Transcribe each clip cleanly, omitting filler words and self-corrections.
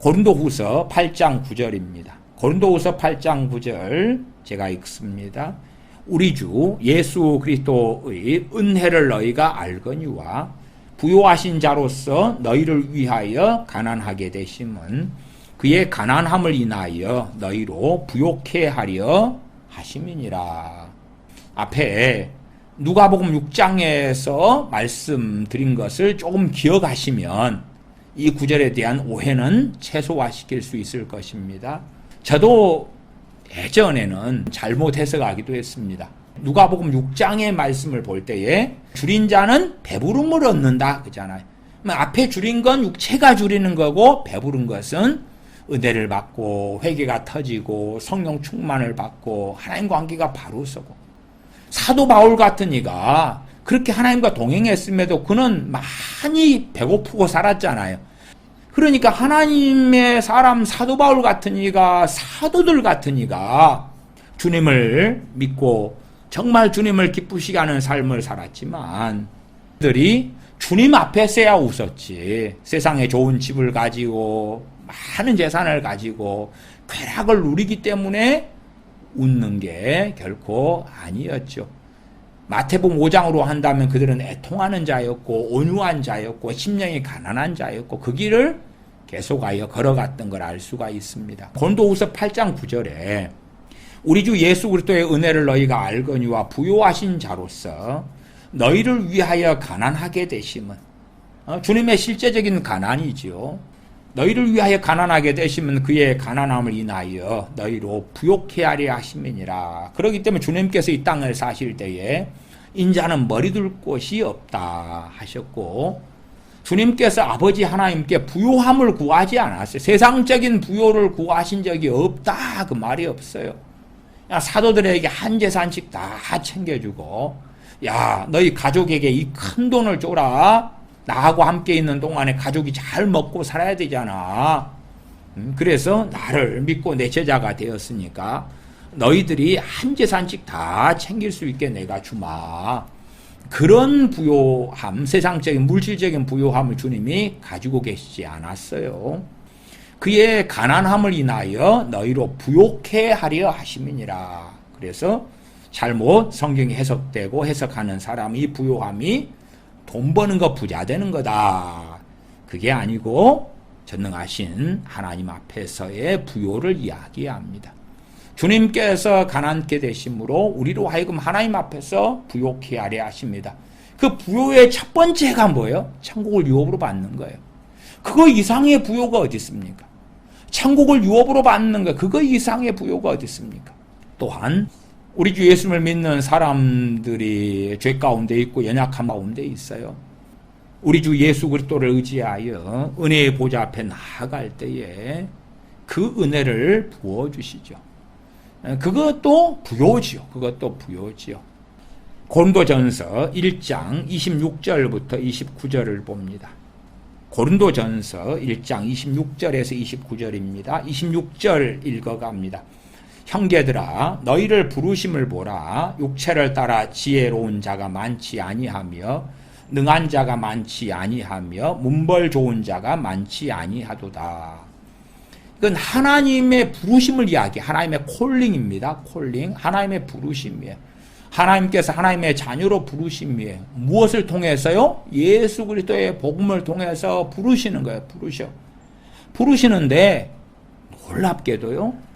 고린도후서 8장 9절입니다. 고린도후서 8장 9절 제가 읽습니다. 우리 주 예수 그리스도의 은혜를 너희가 알거니와 부요하신 자로서 너희를 위하여 가난하게 되심은 그의 가난함을 인하여 너희로 부요케 하려 하심이니라. 앞에 누가복음 6장에서 말씀드린 것을 조금 기억하시면 이 구절에 대한 오해는 최소화시킬 수 있을 것입니다. 저도 예전에는 잘못 해석하기도 했습니다. 누가복음 6장의 말씀을 볼 때에 줄인 자는 배부름을 얻는다 그잖아요. 앞에 줄인 건 육체가 줄이는 거고 배부른 것은 은혜를 받고 회개가 터지고 성령 충만을 받고 하나님 관계가 바로 서고, 사도 바울 같은 이가 그렇게 하나님과 동행했음에도 그는 많이 배고프고 살았잖아요. 그러니까 하나님의 사람 사도 바울 같은 이가, 사도들 같은 이가 주님을 믿고 정말 주님을 기쁘시게 하는 삶을 살았지만 그들이 주님 앞에서야 웃었지, 세상에 좋은 집을 가지고 많은 재산을 가지고 쾌락을 누리기 때문에 웃는 게 결코 아니었죠. 마태복음 5장으로 한다면 그들은 애통하는 자였고 온유한 자였고 심령이 가난한 자였고 그 길을 계속하여 걸어갔던 걸 알 수가 있습니다. 고린도후서 8장 9절에 우리 주 예수 그리스도의 은혜를 너희가 알거니와 부요하신 자로서 너희를 위하여 가난하게 되심은, 주님의 실제적인 가난이지요. 너희를 위하여 가난하게 되시면 그의 가난함을 인하여 너희로 부요케 하려 하심이니라. 그렇기 때문에 주님께서 이 땅을 사실 때에 인자는 머리둘 곳이 없다 하셨고, 주님께서 아버지 하나님께 부요함을 구하지 않았어요. 세상적인 부요를 구하신 적이 없다 그 말이 없어요. 사도들에게 한 재산씩 다 챙겨주고, 야 너희 가족에게 이 큰 돈을 줘라, 나하고 함께 있는 동안에 가족이 잘 먹고 살아야 되잖아. 그래서 나를 믿고 내 제자가 되었으니까 너희들이 한 재산씩 다 챙길 수 있게 내가 주마. 그런 부요함, 세상적인 물질적인 부요함을 주님이 가지고 계시지 않았어요. 그의 가난함을 인하여 너희로 부요케 하려 하심이니라. 그래서 잘못 성경이 해석되고 해석하는 사람이 부요함이 돈 버는 거 부자 되는 거다, 그게 아니고 전능하신 하나님 앞에서의 부요를 이야기합니다. 주님께서 가난케 되심으로 우리로 하여금 하나님 앞에서 부요케 하려 하십니다. 그 부요의 첫 번째가 뭐예요? 천국을 유업으로 받는 거예요. 그거 이상의 부요가 어디 있습니까? 천국을 유업으로 받는 거, 그거 이상의 부요가 어디 있습니까? 또한 우리 주 예수님을 믿는 사람들이 죄 가운데 있고 연약함 가운데 있어요. 우리 주 예수 그리스도를 의지하여 은혜의 보좌 앞에 나아갈 때에 그 은혜를 부어주시죠. 그것도 부요지요. 그것도 부요지요. 고린도전서 1장 26절부터 29절을 봅니다. 고린도전서 1장 26절에서 29절입니다. 26절 읽어갑니다. 형제들아 너희를 부르심을 보라. 육체를 따라 지혜로운 자가 많지 아니하며 능한 자가 많지 아니하며 문벌 좋은 자가 많지 아니하도다. 이건 하나님의 부르심을 이야기, 하나님의 콜링입니다. 콜링, 하나님의 부르심이에요. 하나님께서 하나님의 자녀로 부르심이에요. 무엇을 통해서요? 예수 그리스도의 복음을 통해서 부르시는 거예요. 부르시는데 놀랍게도요,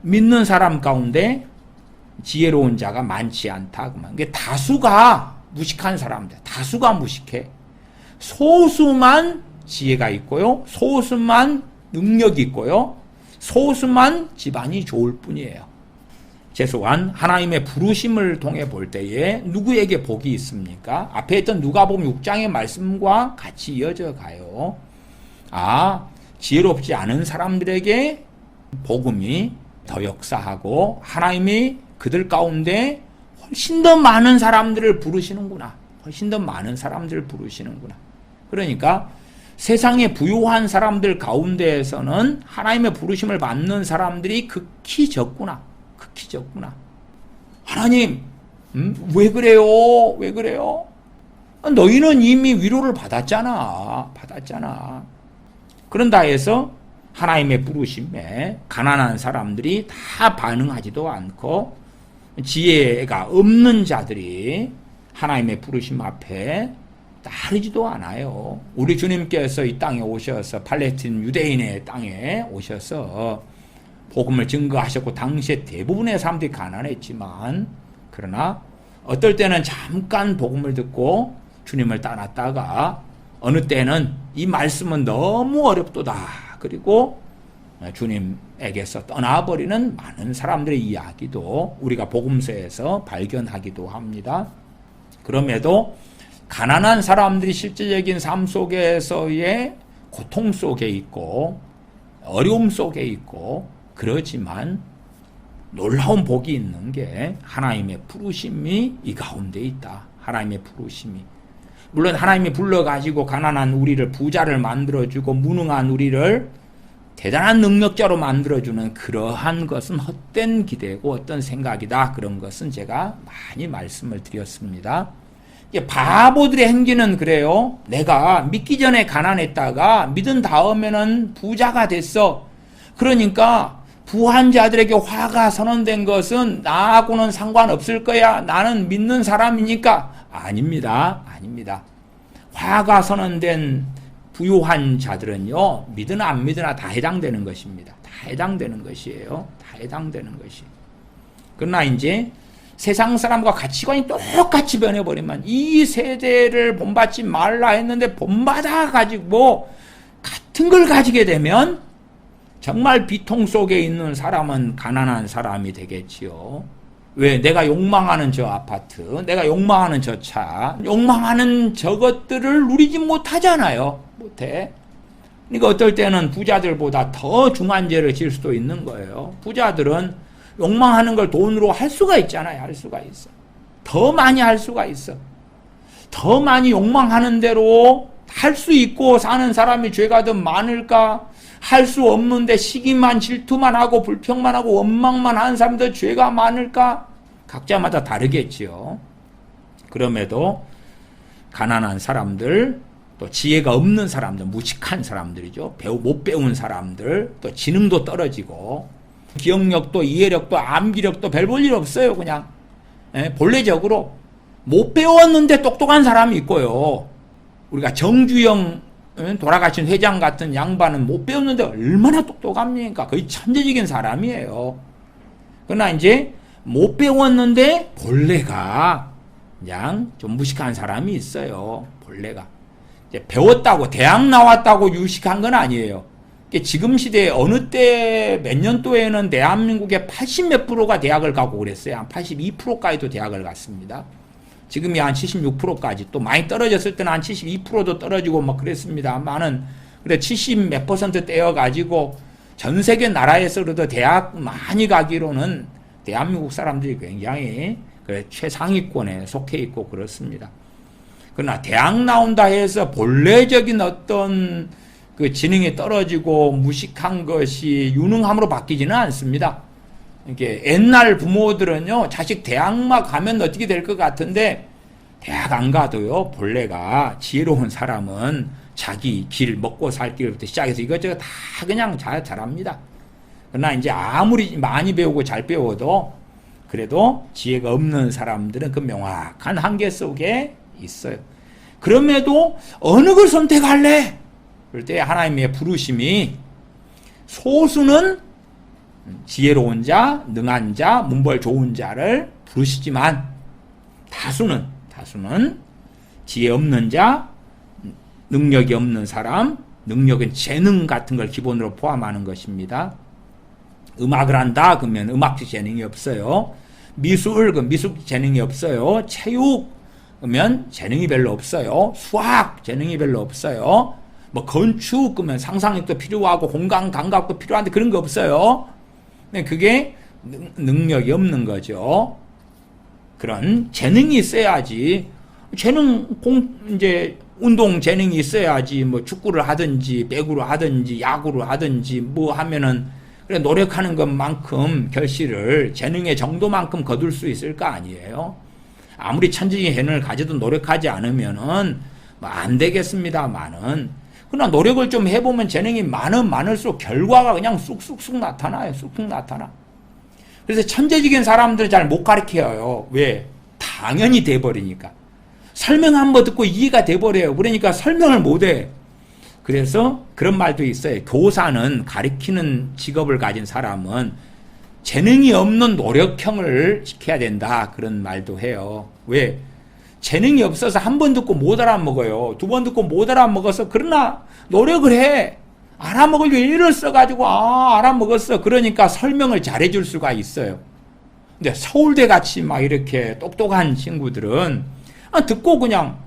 믿는 사람 가운데 지혜로운 자가 많지 않다. 그게 다수가 무식한 사람들, 다수가 무식해. 소수만 지혜가 있고요, 소수만 능력이 있고요, 소수만 집안이 좋을 뿐이에요. 최소한 하나님의 부르심을 통해 볼 때에 누구에게 복이 있습니까? 앞에 했던 누가복음 6장의 말씀과 같이 이어져 가요. 지혜롭지 않은 사람들에게 복음이 더 역사하고 하나님이 그들 가운데 훨씬 더 많은 사람들을 부르시는구나. 훨씬 더 많은 사람들을 부르시는구나. 그러니까 세상에 부유한 사람들 가운데에서는 하나님의 부르심을 받는 사람들이 극히 적구나. 극히 적구나. 하나님, 왜 그래요? 왜 그래요? 너희는 이미 위로를 받았잖아. 그런다 해서 하나님의 부르심에 가난한 사람들이 다 반응하지도 않고 지혜가 없는 자들이 하나님의 부르심 앞에 따르지도 않아요. 우리 주님께서 이 땅에 오셔서 팔레스틴 유대인의 땅에 오셔서 복음을 증거하셨고 당시에 대부분의 사람들이 가난했지만 그러나 어떨 때는 잠깐 복음을 듣고 주님을 따랐다가 어느 때는 이 말씀은 너무 어렵도다. 그리고 주님에게서 떠나버리는 많은 사람들의 이야기도 우리가 복음서에서 발견하기도 합니다. 그럼에도 가난한 사람들이 실제적인 삶 속에서의 고통 속에 있고 어려움 속에 있고 그러지만 놀라운 복이 있는 게 하나님의 부르심이 이 가운데 있다. 하나님의 부르심이. 물론 하나님이 불러가지고 가난한 우리를 부자를 만들어주고 무능한 우리를 대단한 능력자로 만들어주는 그러한 것은 헛된 기대고 어떤 생각이다. 그런 것은 제가 많이 말씀을 드렸습니다. 바보들의 행기는 그래요. 내가 믿기 전에 가난했다가 믿은 다음에는 부자가 됐어. 그러니까 부한 자들에게 화가 선언된 것은 나하고는 상관없을 거야. 나는 믿는 사람이니까. 아닙니다. 아닙니다. 화가 선언된 부유한 자들은요, 믿으나 안 믿으나 다 해당되는 것입니다. 다 해당되는 것이에요. 다 해당되는 것이. 그러나 이제 세상 사람과 가치관이 똑같이 변해버리면 이 세대를 본받지 말라 했는데 본받아가지고 같은 걸 가지게 되면 정말 비통 속에 있는 사람은 가난한 사람이 되겠지요. 왜? 내가 욕망하는 저 아파트, 내가 욕망하는 저 차, 욕망하는 저것들을 누리지 못하잖아요. 못해. 그러니까 어떨 때는 부자들보다 더 중한 죄를 지을 수도 있는 거예요. 부자들은 욕망하는 걸 돈으로 할 수가 있잖아요. 할 수가 있어. 더 많이 할 수가 있어. 더 많이 욕망하는 대로 할 수 있고 사는 사람이 죄가 더 많을까? 할 수 없는데 시기만 질투만 하고 불평만 하고 원망만 하는 사람들 죄가 많을까? 각자마다 다르겠지요. 그럼에도 가난한 사람들, 또 지혜가 없는 사람들, 무식한 사람들이죠. 못 배운 사람들, 또 지능도 떨어지고 기억력도 이해력도 암기력도 별 볼 일 없어요. 그냥 본래적으로 못 배웠는데 똑똑한 사람이 있고요. 우리가 정주영 돌아가신 회장 같은 양반은 못 배웠는데 얼마나 똑똑합니까? 거의 천재적인 사람이에요. 그러나 이제 못 배웠는데 본래가 그냥 좀 무식한 사람이 있어요. 본래가. 이제 배웠다고 대학 나왔다고 유식한 건 아니에요. 지금 시대에 어느 때 몇 년도에는 대한민국의 80몇 프로가 대학을 가고 그랬어요. 한 82%까지도 대학을 갔습니다. 지금이 한 76%까지, 또 많이 떨어졌을 때는 한 72%도 떨어지고 막 그랬습니다만은, 그래 70 몇 % 떼어가지고 전 세계 나라에서 그래도 대학 많이 가기로는 대한민국 사람들이 굉장히 최상위권에 속해 있고 그렇습니다. 그러나 대학 나온다 해서 본래적인 어떤 그 지능이 떨어지고 무식한 것이 유능함으로 바뀌지는 않습니다. 이게 옛날 부모들은요, 자식 대학만 가면 어떻게 될 것 같은데, 대학 안 가도요, 본래가 지혜로운 사람은 자기 길, 먹고 살 길부터 시작해서 이것저것 다 그냥 잘합니다. 그러나 이제 아무리 많이 배우고 잘 배워도, 그래도 지혜가 없는 사람들은 그 명확한 한계 속에 있어요. 그럼에도 어느 걸 선택할래? 그럴 때 하나님의 부르심이 소수는 지혜로운 자, 능한 자, 문벌 좋은 자를 부르시지만 다수는 지혜 없는 자, 능력이 없는 사람, 능력은 재능 같은 걸 기본으로 포함하는 것입니다. 음악을 한다 그러면 음악적 재능이 없어요. 미술 그럼 미술 재능이 없어요. 체육 그러면 재능이 별로 없어요. 수학 재능이 별로 없어요. 뭐 건축 그러면 상상력도 필요하고 공간 감각도 필요한데 그런 거 없어요. 그게 능력이 없는 거죠. 그런 재능이 있어야지. 이제 운동 재능이 있어야지. 뭐 축구를 하든지 배구를 하든지 야구를 하든지 뭐 하면은 그래 노력하는 것만큼 결실을 재능의 정도만큼 거둘 수 있을 거 아니에요. 아무리 천재적인 재능을 가져도 노력하지 않으면은 뭐 안 되겠습니다만은 그러나 노력을 좀 해보면 재능이 많을수록 결과가 그냥 쑥쑥쑥 나타나요. 쑥쑥 나타나. 그래서 천재적인 사람들은 잘 못 가르쳐요. 왜? 당연히 돼버리니까. 설명 한번 듣고 이해가 돼버려요. 그러니까 설명을 못해. 그래서 그런 말도 있어요. 교사는, 가르치는 직업을 가진 사람은 재능이 없는 노력형을 시켜야 된다. 그런 말도 해요. 왜? 재능이 없어서 한 번 듣고 못 알아먹어요. 두 번 듣고 못 알아먹어서 그러나 노력을 해. 알아먹으려고 일을 써가지고 알아먹었어. 그러니까 설명을 잘해줄 수가 있어요. 근데 서울대 같이 막 이렇게 똑똑한 친구들은 듣고 그냥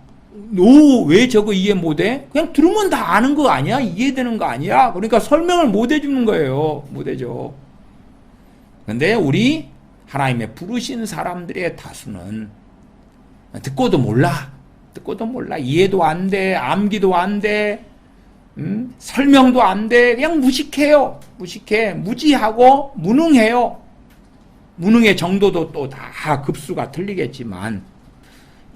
너 왜 저거 이해 못해? 그냥 들으면 다 아는 거 아니야? 이해되는 거 아니야? 그러니까 설명을 못 해주는 거예요. 못 해줘. 근데 우리 하나님의 부르신 사람들의 다수는 듣고도 몰라. 이해도 안 돼. 암기도 안 돼. 설명도 안 돼. 그냥 무식해요. 무지하고 무능해요. 무능의 정도도 또 다 급수가 틀리겠지만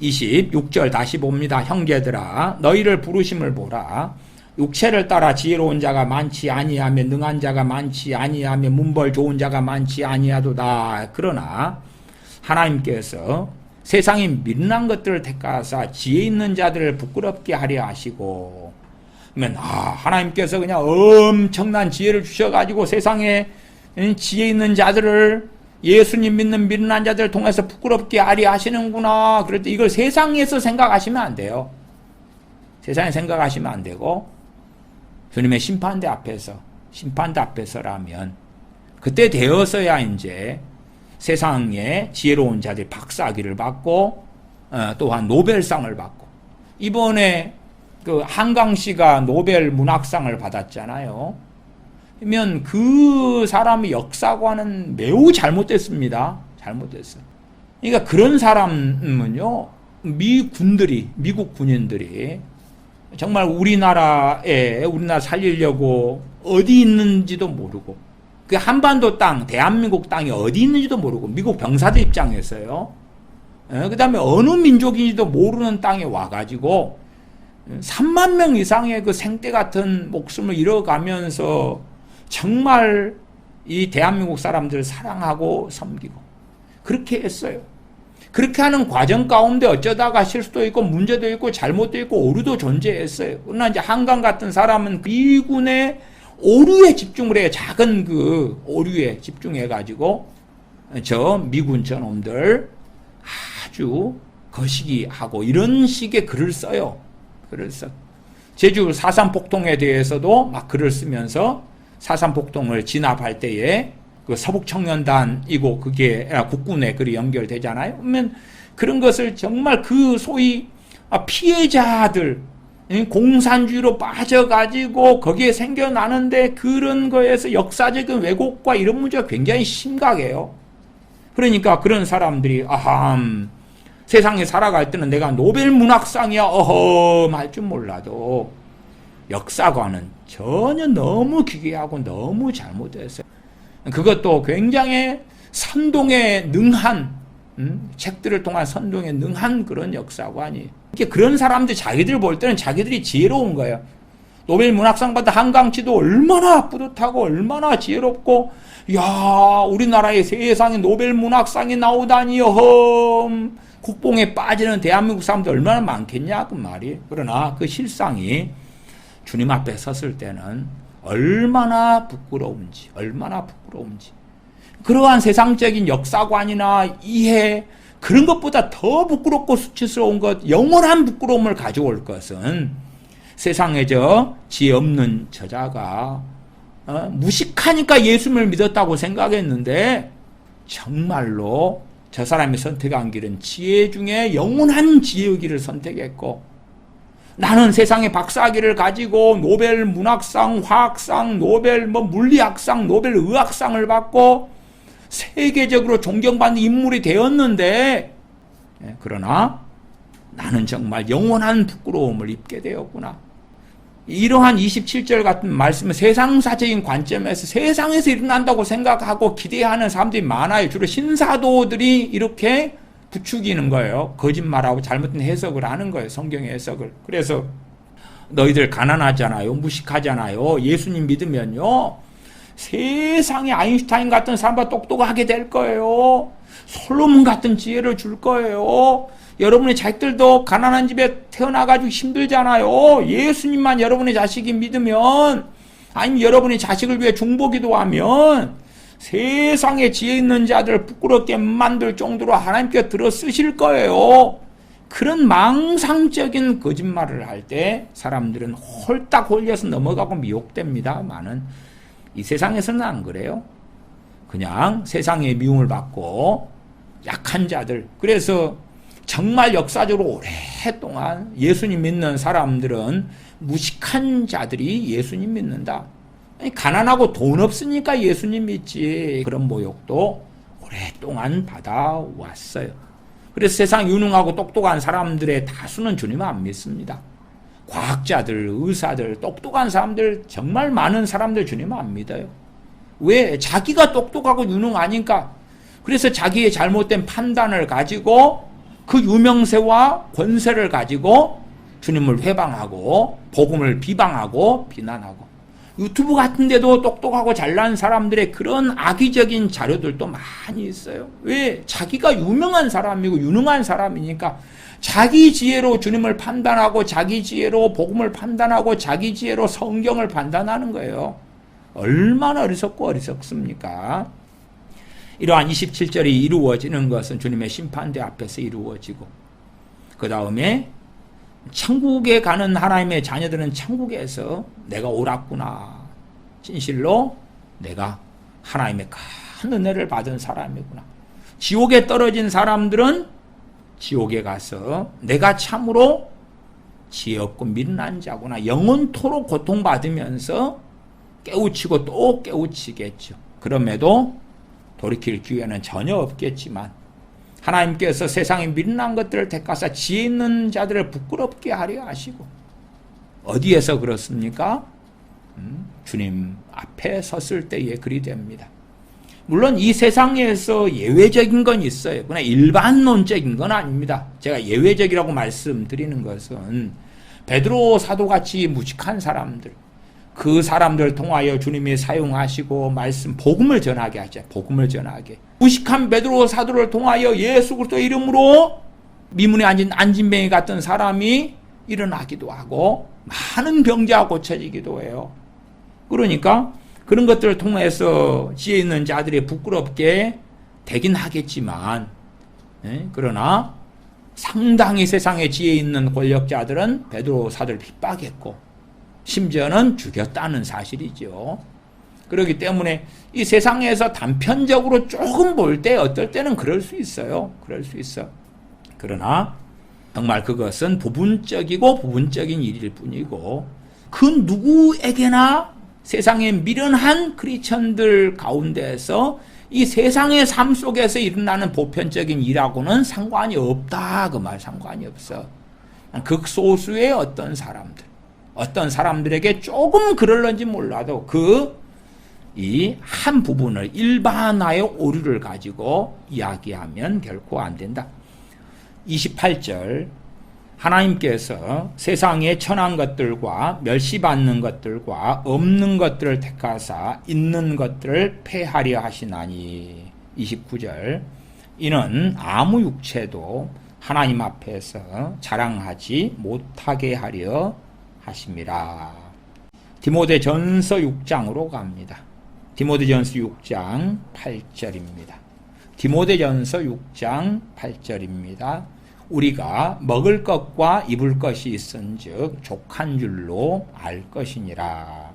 26절 다시 봅니다. 형제들아 너희를 부르심을 보라. 육체를 따라 지혜로운 자가 많지 아니하며 능한 자가 많지 아니하며 문벌 좋은 자가 많지 아니하도다. 그러나 하나님께서 세상에 미련한 것들을 택하사 지혜 있는 자들을 부끄럽게 하려 하시고, 그러면 하나님께서 그냥 엄청난 지혜를 주셔가지고 세상에 지혜 있는 자들을, 예수님 믿는 미련한 자들을 통해서 부끄럽게 하려 하시는구나. 그럴 때 이걸 세상에서 생각하시면 안 돼요. 세상에 생각하시면 안 되고 주님의 심판대 앞에서라면 그때 되어서야 이제 세상에 지혜로운 자들이 박사학위를 받고 또한 노벨상을 받고, 이번에 그 한강 씨가 노벨 문학상을 받았잖아요. 그러면 그 사람의 역사관은 매우 잘못됐습니다. 잘못됐어요. 그러니까 그런 사람은요, 미국 군인들이 정말 우리나라 살리려고 어디 있는지도 모르고, 그 한반도 땅, 대한민국 땅이 어디 있는지도 모르고, 미국 병사들 입장에서요, 그 다음에 어느 민족인지도 모르는 땅에 와가지고 3만 명 이상의 그 생떼 같은 목숨을 잃어가면서 정말 이 대한민국 사람들을 사랑하고 섬기고 그렇게 했어요. 그렇게 하는 과정 가운데 어쩌다가 실수도 있고 문제도 있고 잘못도 있고 오류도 존재했어요. 그러나 이제 한강 같은 사람은 미군의 오류에 집중을 해요. 작은 그 오류에 집중해가지고 저 미군 저놈들 아주 거시기하고 이런 식의 글을 써요. 글을 써. 제주 4.3 폭동에 대해서도 막 글을 쓰면서 4.3 폭동을 진압할 때에 그 서북청년단이고 그게 국군에 글이 연결되잖아요. 그러면 그런 것을 정말 그 소위 피해자들, 공산주의로 빠져가지고 거기에 생겨나는데 그런 거에서 역사적인 왜곡과 이런 문제가 굉장히 심각해요. 그러니까 그런 사람들이 세상에 살아갈 때는 내가 노벨 문학상이야 할 줄 몰라도 역사관은 전혀 너무 기괴하고 너무 잘못됐어요. 그것도 굉장히 선동에 능한 책들을 통한 선동에 능한 그런 역사관이, 그런 사람들 자기들 볼 때는 자기들이 지혜로운 거예요. 노벨 문학상 받은 한강치도 얼마나 뿌듯하고 얼마나 지혜롭고, 야 우리나라에 세상에 노벨 문학상이 나오다니요. 국뽕에 빠지는 대한민국 사람들 얼마나 많겠냐 그 말이. 그러나 그 실상이 주님 앞에 섰을 때는 얼마나 부끄러운지. 그러한 세상적인 역사관이나 이해, 그런 것보다 더 부끄럽고 수치스러운 것, 영원한 부끄러움을 가져올 것은 세상에 지혜 없는 저자가 무식하니까 예수님을 믿었다고 생각했는데 정말로 저 사람이 선택한 길은 지혜 중에 영원한 지혜의 길을 선택했고, 나는 세상에 박사학위를 가지고 노벨 문학상, 화학상, 노벨 물리학상, 노벨 의학상을 받고 세계적으로 존경받는 인물이 되었는데, 그러나 나는 정말 영원한 부끄러움을 입게 되었구나. 이러한 27절 같은 말씀은 세상사적인 관점에서 세상에서 일어난다고 생각하고 기대하는 사람들이 많아요. 주로 신사도들이 이렇게 부추기는 거예요. 거짓말하고 잘못된 해석을 하는 거예요. 성경의 해석을. 그래서 너희들 가난하잖아요. 무식하잖아요. 예수님 믿으면요. 세상에 아인슈타인 같은 사람보다 똑똑하게 될 거예요. 솔로몬 같은 지혜를 줄 거예요. 여러분의 자식들도 가난한 집에 태어나가지고 힘들잖아요. 예수님만 여러분의 자식이 믿으면, 아니면 여러분의 자식을 위해 중보기도 하면 세상에 지혜 있는 자들 부끄럽게 만들 정도로 하나님께 들어 쓰실 거예요. 그런 망상적인 거짓말을 할 때 사람들은 홀딱 홀려서 넘어가고 미혹됩니다만은 이 세상에서는 안 그래요. 그냥 세상의 미움을 받고 약한 자들, 그래서 정말 역사적으로 오랫동안 예수님 믿는 사람들은 무식한 자들이 예수님 믿는다. 아니, 가난하고 돈 없으니까 예수님 믿지. 그런 모욕도 오랫동안 받아왔어요. 그래서 세상 유능하고 똑똑한 사람들의 다수는 주님을 안 믿습니다. 과학자들, 의사들, 똑똑한 사람들, 정말 많은 사람들 주님을 안 믿어요. 왜? 자기가 똑똑하고 유능하니까. 그래서 자기의 잘못된 판단을 가지고 그 유명세와 권세를 가지고 주님을 회방하고 복음을 비방하고 비난하고, 유튜브 같은 데도 똑똑하고 잘난 사람들의 그런 악의적인 자료들도 많이 있어요. 왜? 자기가 유명한 사람이고 유능한 사람이니까 자기 지혜로 주님을 판단하고 자기 지혜로 복음을 판단하고 자기 지혜로 성경을 판단하는 거예요. 얼마나 어리석고 어리석습니까? 이러한 27절이 이루어지는 것은 주님의 심판대 앞에서 이루어지고, 그 다음에 천국에 가는 하나님의 자녀들은 천국에서 내가 옳았구나, 진실로 내가 하나님의 큰 은혜를 받은 사람이구나. 지옥에 떨어진 사람들은 지옥에 가서 내가 참으로 지혜 없고 미련한 자구나, 영원토록 고통받으면서 깨우치고 또 깨우치겠죠. 그럼에도 돌이킬 기회는 전혀 없겠지만 하나님께서 세상에 미련한 것들을 택하사 지혜 있는 자들을 부끄럽게 하려 하시고, 어디에서 그렇습니까? 주님 앞에 섰을 때에 그리 됩니다. 물론 이 세상에서 예외적인 건 있어요. 그러나 일반론적인 건 아닙니다. 제가 예외적이라고 말씀드리는 것은 베드로 사도같이 무식한 사람들, 그 사람들을 통하여 주님이 사용하시고 말씀 복음을 전하게 하죠. 복음을 전하게. 무식한 베드로 사도를 통하여 예수 그리스도 이름으로 미문에 앉은 안진뱅이 같은 사람이 일어나기도 하고 많은 병자가 고쳐지기도 해요. 그러니까 그런 것들을 통해서 지혜 있는 자들이 부끄럽게 되긴 하겠지만, 그러나 상당히 세상에 지혜 있는 권력자들은 베드로 사도를 핍박했고 심지어는 죽였다는 사실이죠. 그렇기 때문에 이 세상에서 단편적으로 조금 볼 때 어떨 때는 그럴 수 있어요. 그럴 수 있어. 그러나 정말 그것은 부분적인 일일 뿐이고, 그 누구에게나 세상에 미련한 크리스천들 가운데에서 이 세상의 삶 속에서 일어나는 보편적인 일하고는 상관이 없다. 그 말 상관이 없어. 극소수의 어떤 사람들에게 조금 그럴런지 몰라도 이 한 부분을 일반화의 오류를 가지고 이야기하면 결코 안 된다. 28절, 하나님께서 세상에 천한 것들과 멸시받는 것들과 없는 것들을 택하사 있는 것들을 폐하려 하시나니. 29절, 이는 아무 육체도 하나님 앞에서 자랑하지 못하게 하려 하심이라. 디모데전서 6장으로 갑니다. 디모데전서 6장 8절입니다. 디모데전서 6장 8절입니다. 우리가 먹을 것과 입을 것이 있은즉 족한 줄로 알 것이니라.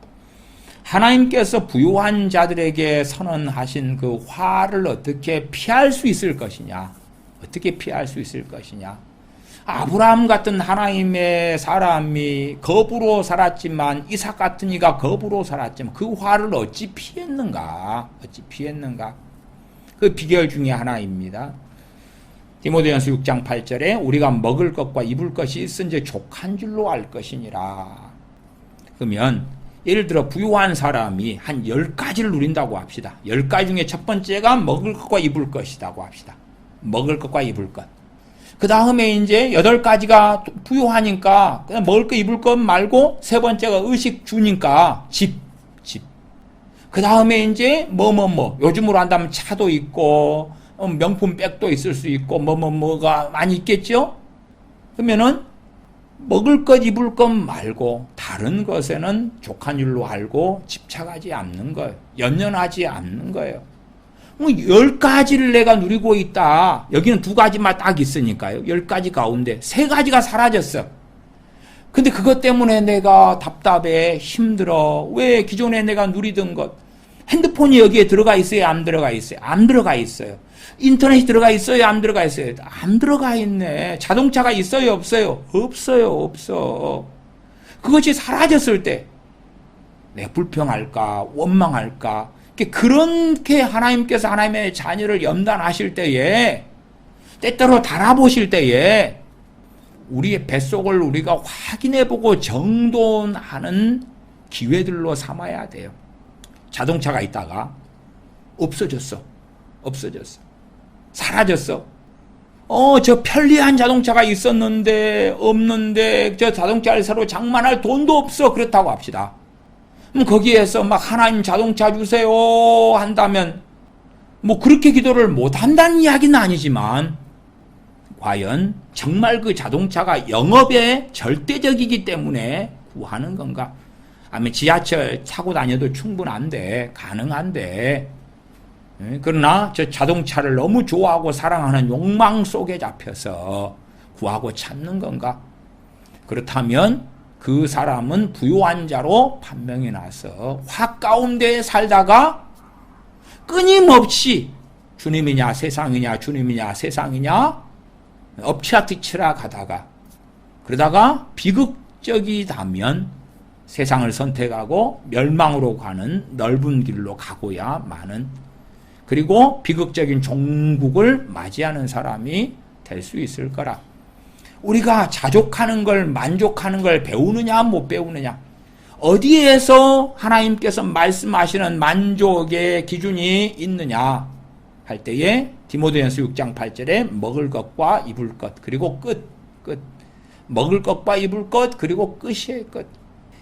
하나님께서 부유한 자들에게 선언하신 그 화를 어떻게 피할 수 있을 것이냐? 어떻게 피할 수 있을 것이냐? 아브라함 같은 하나님의 사람이 겁으로 살았지만, 이삭 같은 이가 겁으로 살았지만 그 화를 어찌 피했는가? 그 비결 중에 하나입니다. 디모데전서 6장 8절에 우리가 먹을 것과 입을 것이 있은즉 족한 줄로 알 것이니라. 그러면 예를 들어 부유한 사람이 한 10가지를 누린다고 합시다. 10가지 중에 첫 번째가 먹을 것과 입을 것이라고 합시다. 먹을 것과 입을 것. 그 다음에 이제 8가지가 부유하니까 그냥 먹을 거 입을 것 말고 세 번째가 의식 주니까 집. 그 다음에 이제 요즘으로 한다면 차도 있고 명품 백도 있을 수 있고 뭐가 많이 있겠죠? 그러면은 먹을 것 입을 것 말고 다른 것에는 족한 줄로 알고 집착하지 않는 거예요. 연연하지 않는 거예요. 10가지를 내가 누리고 있다. 여기는 2가지만 딱 있으니까요. 10가지 가운데 3가지가 사라졌어. 근데 그것 때문에 내가 답답해, 힘들어. 왜 기존에 내가 누리던 것, 핸드폰이 여기에 들어가 있어요? 안 들어가 있어요? 안 들어가 있어요. 인터넷이 들어가 있어요? 안 들어가 있어요? 안 들어가 있네. 자동차가 있어요? 없어요? 없어. 그것이 사라졌을 때 내가 불평할까? 원망할까? 그렇게 하나님께서 하나님의 자녀를 염단하실 때에, 때때로 달아보실 때에 우리의 뱃속을 우리가 확인해보고 정돈하는 기회들로 삼아야 돼요. 자동차가 있다가 없어졌어. 사라졌어. 저 편리한 자동차가 있었는데 없는데 저 자동차를 새로 장만할 돈도 없어. 그렇다고 합시다. 그럼 거기에서 막 하나님 자동차 주세요 한다면 그렇게 기도를 못 한다는 이야기는 아니지만, 과연 정말 그 자동차가 영업에 절대적이기 때문에 구하는 건가? 아니면 지하철 타고 다녀도 충분한데, 가능한데, 그러나 저 자동차를 너무 좋아하고 사랑하는 욕망 속에 잡혀서 구하고 찾는 건가? 그렇다면 그 사람은 부유한 자로 판명이 나서 화 가운데 살다가 끊임없이 주님이냐 세상이냐 주님이냐 세상이냐 엎치락뒤치락 가다가, 그러다가 비극적이다면 세상을 선택하고 멸망으로 가는 넓은 길로 가고야 마는, 그리고 비극적인 종국을 맞이하는 사람이 될 수 있을 거라. 우리가 자족하는 걸, 만족하는 걸 배우느냐 못 배우느냐, 어디에서 하나님께서 말씀하시는 만족의 기준이 있느냐 할 때에 디모데전서 6장 8절에 먹을 것과 입을 것 그리고 끝. 먹을 것과 입을 것 그리고 끝이에요. 끝.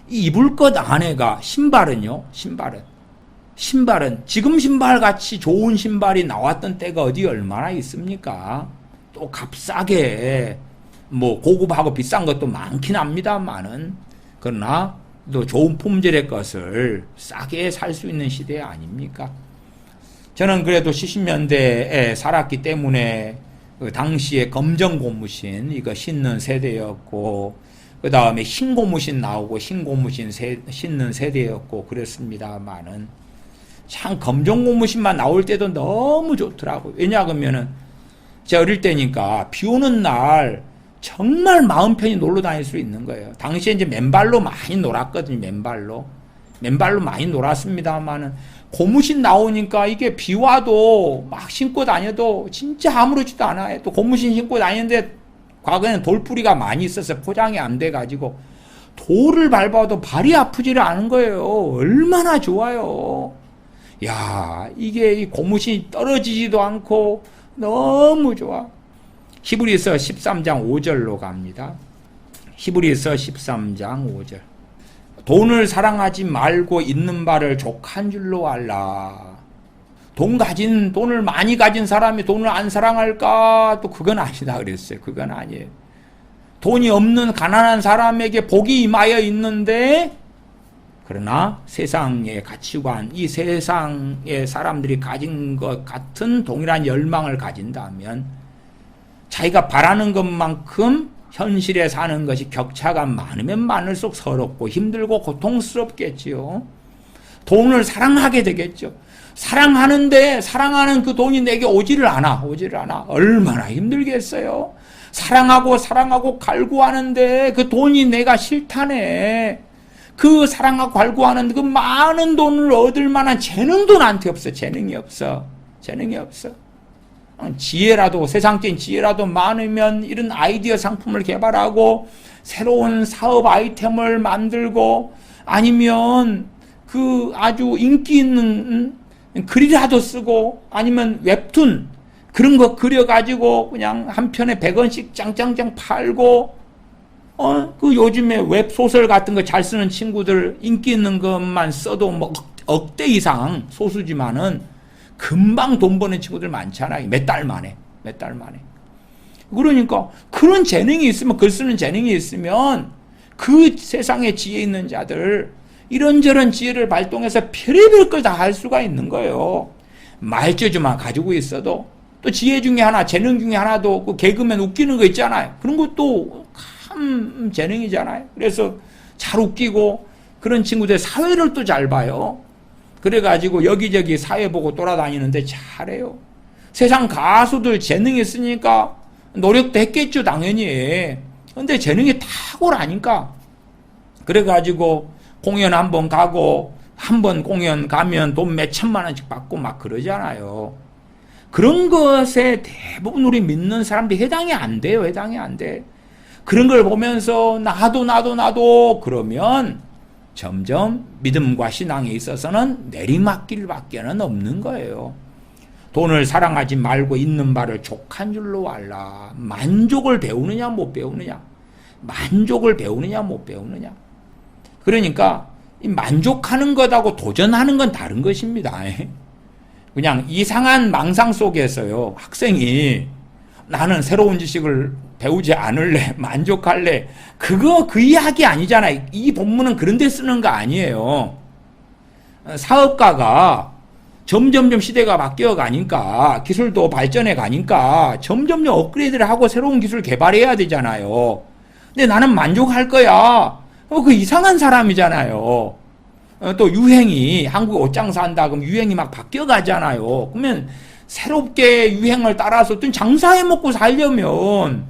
이 입을 것 안에가 신발은요. 신발은 지금 신발같이 좋은 신발이 나왔던 때가 어디 얼마나 있습니까? 또 값싸게 고급하고 비싼 것도 많긴 합니다만은, 그러나 또 좋은 품질의 것을 싸게 살 수 있는 시대 아닙니까? 저는 그래도 70년대에 살았기 때문에 그 당시에 검정 고무신 이거 신는 세대였고, 그 다음에 흰 고무신 나오고 흰 고무신 신는 세대였고 그랬습니다만은, 참 검정 고무신만 나올 때도 너무 좋더라고요. 왜냐하면은 제가 어릴 때니까 비 오는 날 정말 마음 편히 놀러 다닐 수 있는 거예요. 당시에 이제 맨발로 많이 놀았거든요. 맨발로 많이 놀았습니다만은, 고무신 나오니까 이게 비 와도 막 신고 다녀도 진짜 아무렇지도 않아요. 또 고무신 신고 다니는데 과거에는 돌뿌리가 많이 있어서 포장이 안 돼가지고 돌을 밟아도 발이 아프지를 않은 거예요. 얼마나 좋아요. 야, 이게 이 고무신이 떨어지지도 않고 너무 좋아. 히브리서 13장 5절로 갑니다. 히브리서 13장 5절. 돈을 사랑하지 말고 있는 바를 족한 줄로 알라. 돈을 많이 가진 사람이 돈을 안 사랑할까? 또 그건 아니다 그랬어요. 그건 아니에요. 돈이 없는 가난한 사람에게 복이 임하여 있는데, 그러나 세상의 가치관, 이 세상의 사람들이 가진 것 같은 동일한 열망을 가진다면 자기가 바라는 것만큼 현실에 사는 것이 격차가 많으면 많을수록 서럽고 힘들고 고통스럽겠지요. 돈을 사랑하게 되겠죠. 사랑하는데 사랑하는 그 돈이 내게 오지를 않아. 얼마나 힘들겠어요. 사랑하고 갈구하는데 그 돈이 내가 싫다네. 그 사랑하고 갈구하는 그 많은 돈을 얻을 만한 재능도 나한테 없어. 재능이 없어. 지혜라도, 세상적인 지혜라도 많으면 이런 아이디어 상품을 개발하고 새로운 사업 아이템을 만들고, 아니면 그 아주 인기 있는 글이라도 쓰고, 아니면 웹툰, 그런 거 그려가지고 그냥 한 편에 100원씩 짱짱짱 팔고, 그 요즘에 웹소설 같은 거 잘 쓰는 친구들 인기 있는 것만 써도 뭐 억대 이상 소수지만은 금방 돈 버는 친구들 많잖아요. 몇 달 만에. 그러니까 그런 재능이 있으면, 글 쓰는 재능이 있으면 그 세상에 지혜 있는 자들 이런저런 지혜를 발동해서 별의별 걸 다 할 수가 있는 거예요. 말재주만 가지고 있어도, 또 지혜 중에 하나, 재능 중에 하나도 그 개그맨 웃기는 거 있잖아요. 그런 것도 참 재능이잖아요. 그래서 잘 웃기고 그런 친구들 사회를 또 잘 봐요. 그래가지고 여기저기 사회 보고 돌아다니는데 잘해요. 세상 가수들 재능이 있으니까 노력도 했겠죠, 당연히. 근데 재능이 탁월하니까. 그래가지고 공연 한번 가고, 한 번 공연 가면 돈 몇 천만 원씩 받고 막 그러잖아요. 그런 것에 대부분 우리 믿는 사람들이 해당이 안 돼요. 해당이 안 돼. 그런 걸 보면서 나도 그러면 점점 믿음과 신앙에 있어서는 내리막길밖에는 없는 거예요. 돈을 사랑하지 말고 있는 바를 족한 줄로 알라. 만족을 배우느냐 못 배우느냐. 만족을 배우느냐 못 배우느냐. 그러니까 이 만족하는 것하고 도전하는 건 다른 것입니다. 그냥 이상한 망상 속에서요, 학생이 나는 새로운 지식을 배우지 않을래, 만족할래, 그 이야기 아니잖아요. 이 본문은 그런 데 쓰는 거 아니에요. 사업가가 점점점 시대가 바뀌어 가니까, 기술도 발전해 가니까 점점점 업그레이드를 하고 새로운 기술 개발해야 되잖아요. 근데 나는 만족할 거야. 그 이상한 사람이잖아요. 또 유행이, 한국 옷장사 한다 그러면 유행이 막 바뀌어 가잖아요. 그러면 새롭게 유행을 따라서 어떤 장사해 먹고 살려면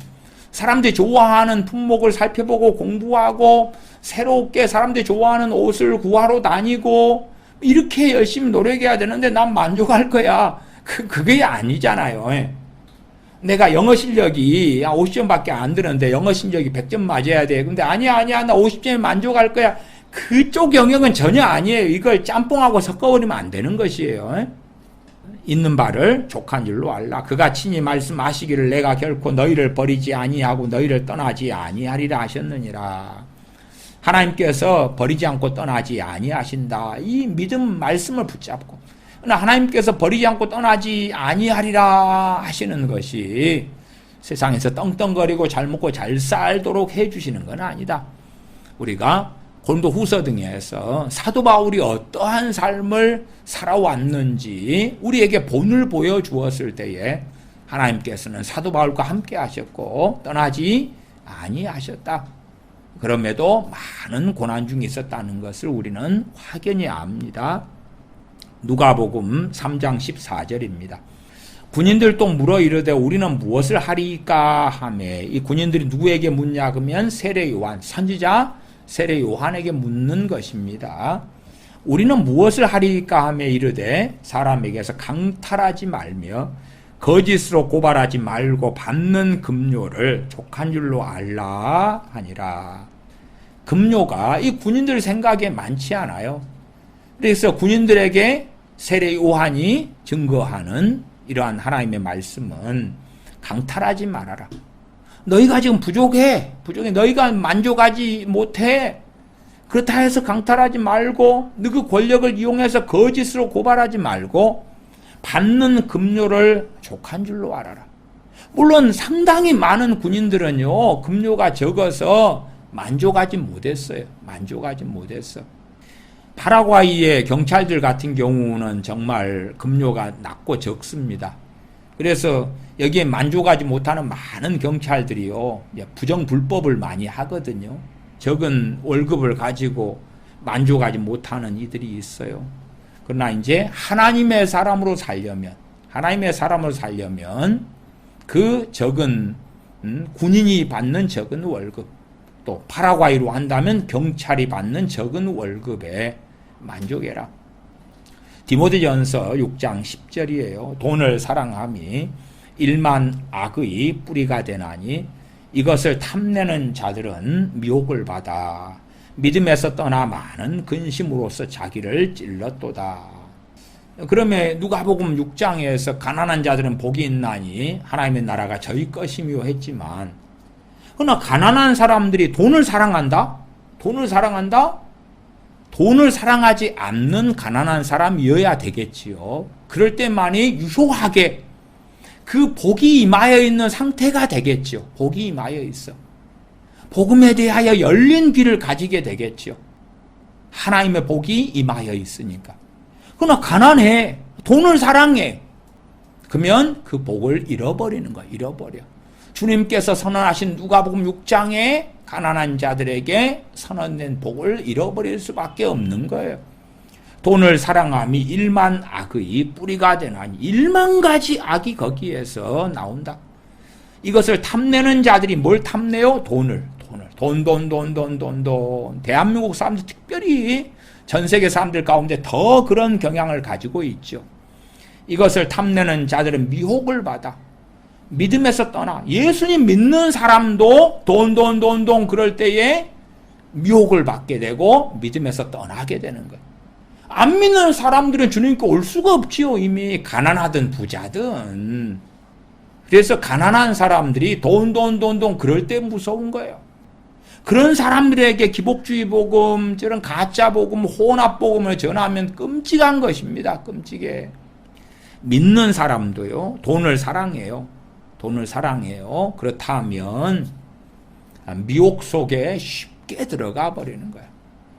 사람들이 좋아하는 품목을 살펴보고 공부하고 새롭게 사람들이 좋아하는 옷을 구하러 다니고 이렇게 열심히 노력해야 되는데 난 만족할 거야. 그게 아니잖아요. 내가 영어 실력이 50점밖에 안 되는데 영어 실력이 100점 맞아야 돼. 근데 아니야. 나 50점에 만족할 거야. 그쪽 영역은 전혀 아니에요. 이걸 짬뽕하고 섞어버리면 안 되는 것이에요. 있는 바를 족한 줄로 알라. 그가 친히 말씀하시기를 내가 결코 너희를 버리지 아니하고 너희를 떠나지 아니하리라 하셨느니라. 하나님께서 버리지 않고 떠나지 아니하신다. 이 믿음 말씀을 붙잡고 하나님께서 버리지 않고 떠나지 아니하리라 하시는 것이 세상에서 떵떵거리고 잘 먹고 잘 살도록 해주시는 건 아니다. 우리가 고린도 후서 등에서 사도 바울이 어떠한 삶을 살아왔는지 우리에게 본을 보여주었을 때에 하나님께서는 사도 바울과 함께 하셨고 떠나지 아니하셨다. 그럼에도 많은 고난 중에 있었다는 것을 우리는 확연히 압니다. 누가복음 3장 14절입니다. 군인들 또 물어 이르되 우리는 무엇을 하리까 하매, 이 군인들이 누구에게 묻냐 그러면 세례 요한, 선지자 세례 요한에게 묻는 것입니다. 우리는 무엇을 하리까 하며 이르되 사람에게서 강탈하지 말며 거짓으로 고발하지 말고 받는 급료를 족한 줄로 알라 하니라. 급료가 이 군인들 생각에 많지 않아요. 그래서 군인들에게 세례 요한이 증거하는 이러한 하나님의 말씀은 강탈하지 말아라. 너희가 지금 부족해. 너희가 만족하지 못해. 그렇다 해서 강탈하지 말고 너 그 권력을 이용해서 거짓으로 고발하지 말고 받는 급료를 족한 줄로 알아라. 물론 상당히 많은 군인들은요, 급료가 적어서 만족하지 못했어요. 파라과이의 경찰들 같은 경우는 정말 급료가 낮고 적습니다. 그래서 여기에 만족하지 못하는 많은 경찰들이요, 부정불법을 많이 하거든요. 적은 월급을 가지고 만족하지 못하는 이들이 있어요. 그러나 이제 하나님의 사람으로 살려면 그 적은 군인이 받는 적은 월급, 또 파라과이로 한다면 경찰이 받는 적은 월급에 만족해라. 디모데전서 6장 10절이에요. 돈을 사랑함이 일만 악의 뿌리가 되나니 이것을 탐내는 자들은 미혹을 받아 믿음에서 떠나 많은 근심으로써 자기를 찔렀도다. 그러면 누가복음 6장에서 가난한 자들은 복이 있나니 하나님의 나라가 저희 것이며 했지만, 그러나 가난한 사람들이 돈을 사랑한다? 돈을 사랑한다? 돈을 사랑하지 않는 가난한 사람이어야 되겠지요. 그럴 때만이 유효하게 그 복이 임하여 있는 상태가 되겠지요. 복이 임하여 있어. 복음에 대하여 열린 귀를 가지게 되겠지요. 하나님의 복이 임하여 있으니까. 그러나 가난해. 돈을 사랑해. 그러면 그 복을 잃어버리는 거야. 잃어버려. 주님께서 선언하신 누가복음 6장에 가난한 자들에게 선언된 복을 잃어버릴 수밖에 없는 거예요. 돈을 사랑함이 일만 악의 뿌리가 되나니, 1만 가지 악이 거기에서 나온다. 이것을 탐내는 자들이 뭘 탐내요? 돈을. 돈. 대한민국 사람들, 특별히 전 세계 사람들 가운데 더 그런 경향을 가지고 있죠. 이것을 탐내는 자들은 미혹을 받아 믿음에서 떠나. 예수님 믿는 사람도 돈 그럴 때에 미혹을 받게 되고 믿음에서 떠나게 되는 거예요. 안 믿는 사람들은 주님께 올 수가 없지요. 이미 가난하든 부자든. 그래서 가난한 사람들이 돈 그럴 때 무서운 거예요. 그런 사람들에게 기복주의 복음, 저런 가짜 복음, 혼합 복음을 전하면 끔찍한 것입니다. 끔찍해. 믿는 사람도요, 돈을 사랑해요. 돈을 사랑해요. 그렇다면 미혹 속에 쉽게 들어가 버리는 거예요.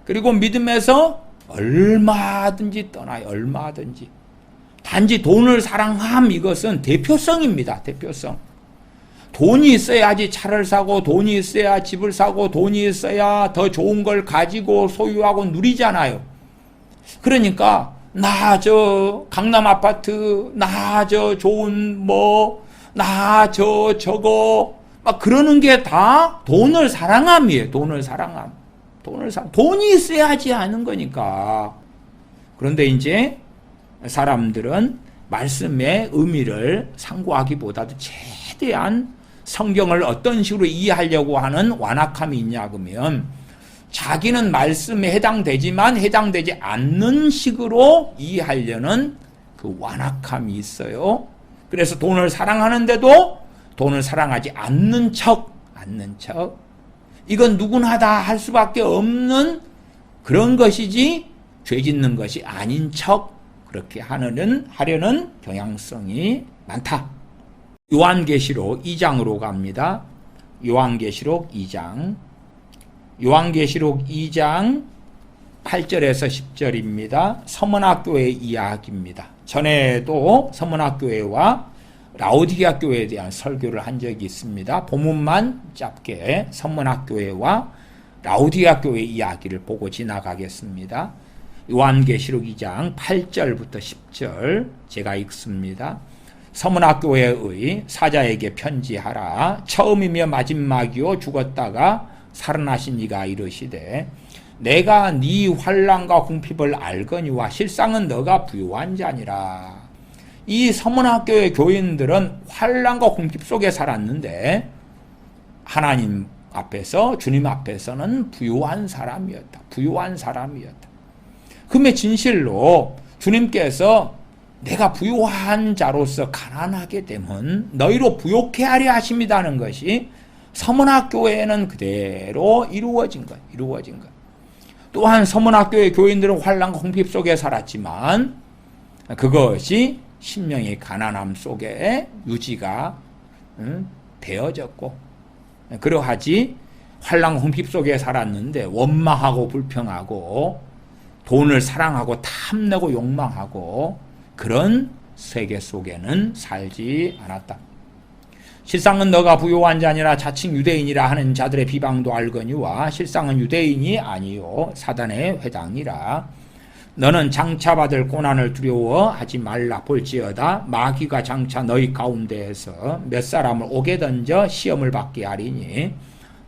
그리고 믿음에서 얼마든지 떠나요. 얼마든지. 단지 돈을 사랑함, 이것은 대표성입니다. 대표성. 돈이 있어야지 차를 사고, 돈이 있어야 집을 사고, 돈이 있어야 더 좋은 걸 가지고 소유하고 누리잖아요. 그러니까 나 저 강남 아파트, 나 저 좋은 뭐, 나 저거 막 그러는 게 다 돈을 사랑함이에요. 돈을 사랑함. 돈이 있어야지 하는 거니까. 그런데 이제 사람들은 말씀의 의미를 상고하기보다도 최대한 성경을 어떤 식으로 이해하려고 하는 완악함이 있냐 그러면, 자기는 말씀에 해당되지만 해당되지 않는 식으로 이해하려는 그 완악함이 있어요. 그래서 돈을 사랑하는데도 돈을 사랑하지 않는 척. 이건 누구나 다 할 수밖에 없는 그런 것이지 죄 짓는 것이 아닌 척 그렇게 하려는 경향성이 많다. 요한계시록 2장으로 갑니다. 요한계시록 2장 8절에서 10절입니다. 서문학교의 이야기입니다. 전에도 서문학교회와 라오디게아 교회에 대한 설교를 한 적이 있습니다. 본문만 짧게 서문학교회와 라오디게아 교회 이야기를 보고 지나가겠습니다. 요한계시록 2장 8절부터 10절 제가 읽습니다. 서문학교회의 사자에게 편지하라. 처음이며 마지막이요 죽었다가 살아나신 이가 이르시되, 내가 네 환난과 궁핍을 알거니와 실상은 너가 부요한 자니라. 이 서문학교의 교인들은 환난과 궁핍 속에 살았는데 하나님 앞에서, 주님 앞에서는 부요한 사람이었다. 그러면 진실로 주님께서 내가 부요한 자로서 가난하게 되면 너희로 부요케 하려 하심이라는 것이 서문학교에는 그대로 이루어진 것. 또한 서문학교의 교인들은 환난과 궁핍 속에 살았지만 그것이 심령의 가난함 속에 유지가 되어졌고, 그러하지 환난과 궁핍 속에 살았는데 원망하고 불평하고 돈을 사랑하고 탐내고 욕망하고 그런 세계 속에는 살지 않았다. 실상은 너가 부요한 자니라 자칭 유대인이라 하는 자들의 비방도 알거니와 실상은 유대인이 아니요 사단의 회당이라. 너는 장차받을 고난을 두려워하지 말라. 볼지어다 마귀가 장차 너희 가운데에서 몇 사람을 옥에 던져 시험을 받게 하리니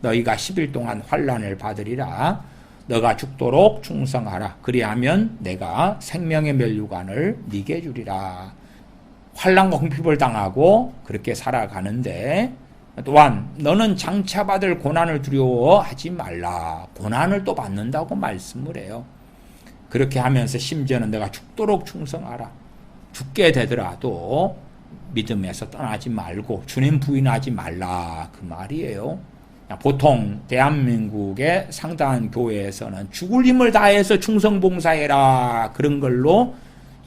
너희가 10일 동안 환난을 받으리라. 너가 죽도록 충성하라. 그리하면 내가 생명의 면류관을 네게 주리라. 환난과 궁핍을 당하고 그렇게 살아가는데, 또한 너는 장차 받을 고난을 두려워하지 말라. 고난을 또 받는다고 말씀을 해요. 그렇게 하면서 심지어는 내가 죽도록 충성하라. 죽게 되더라도 믿음에서 떠나지 말고 주님 부인하지 말라 그 말이에요. 보통 대한민국의 상당한 교회에서는 죽을 힘을 다해서 충성봉사해라 그런 걸로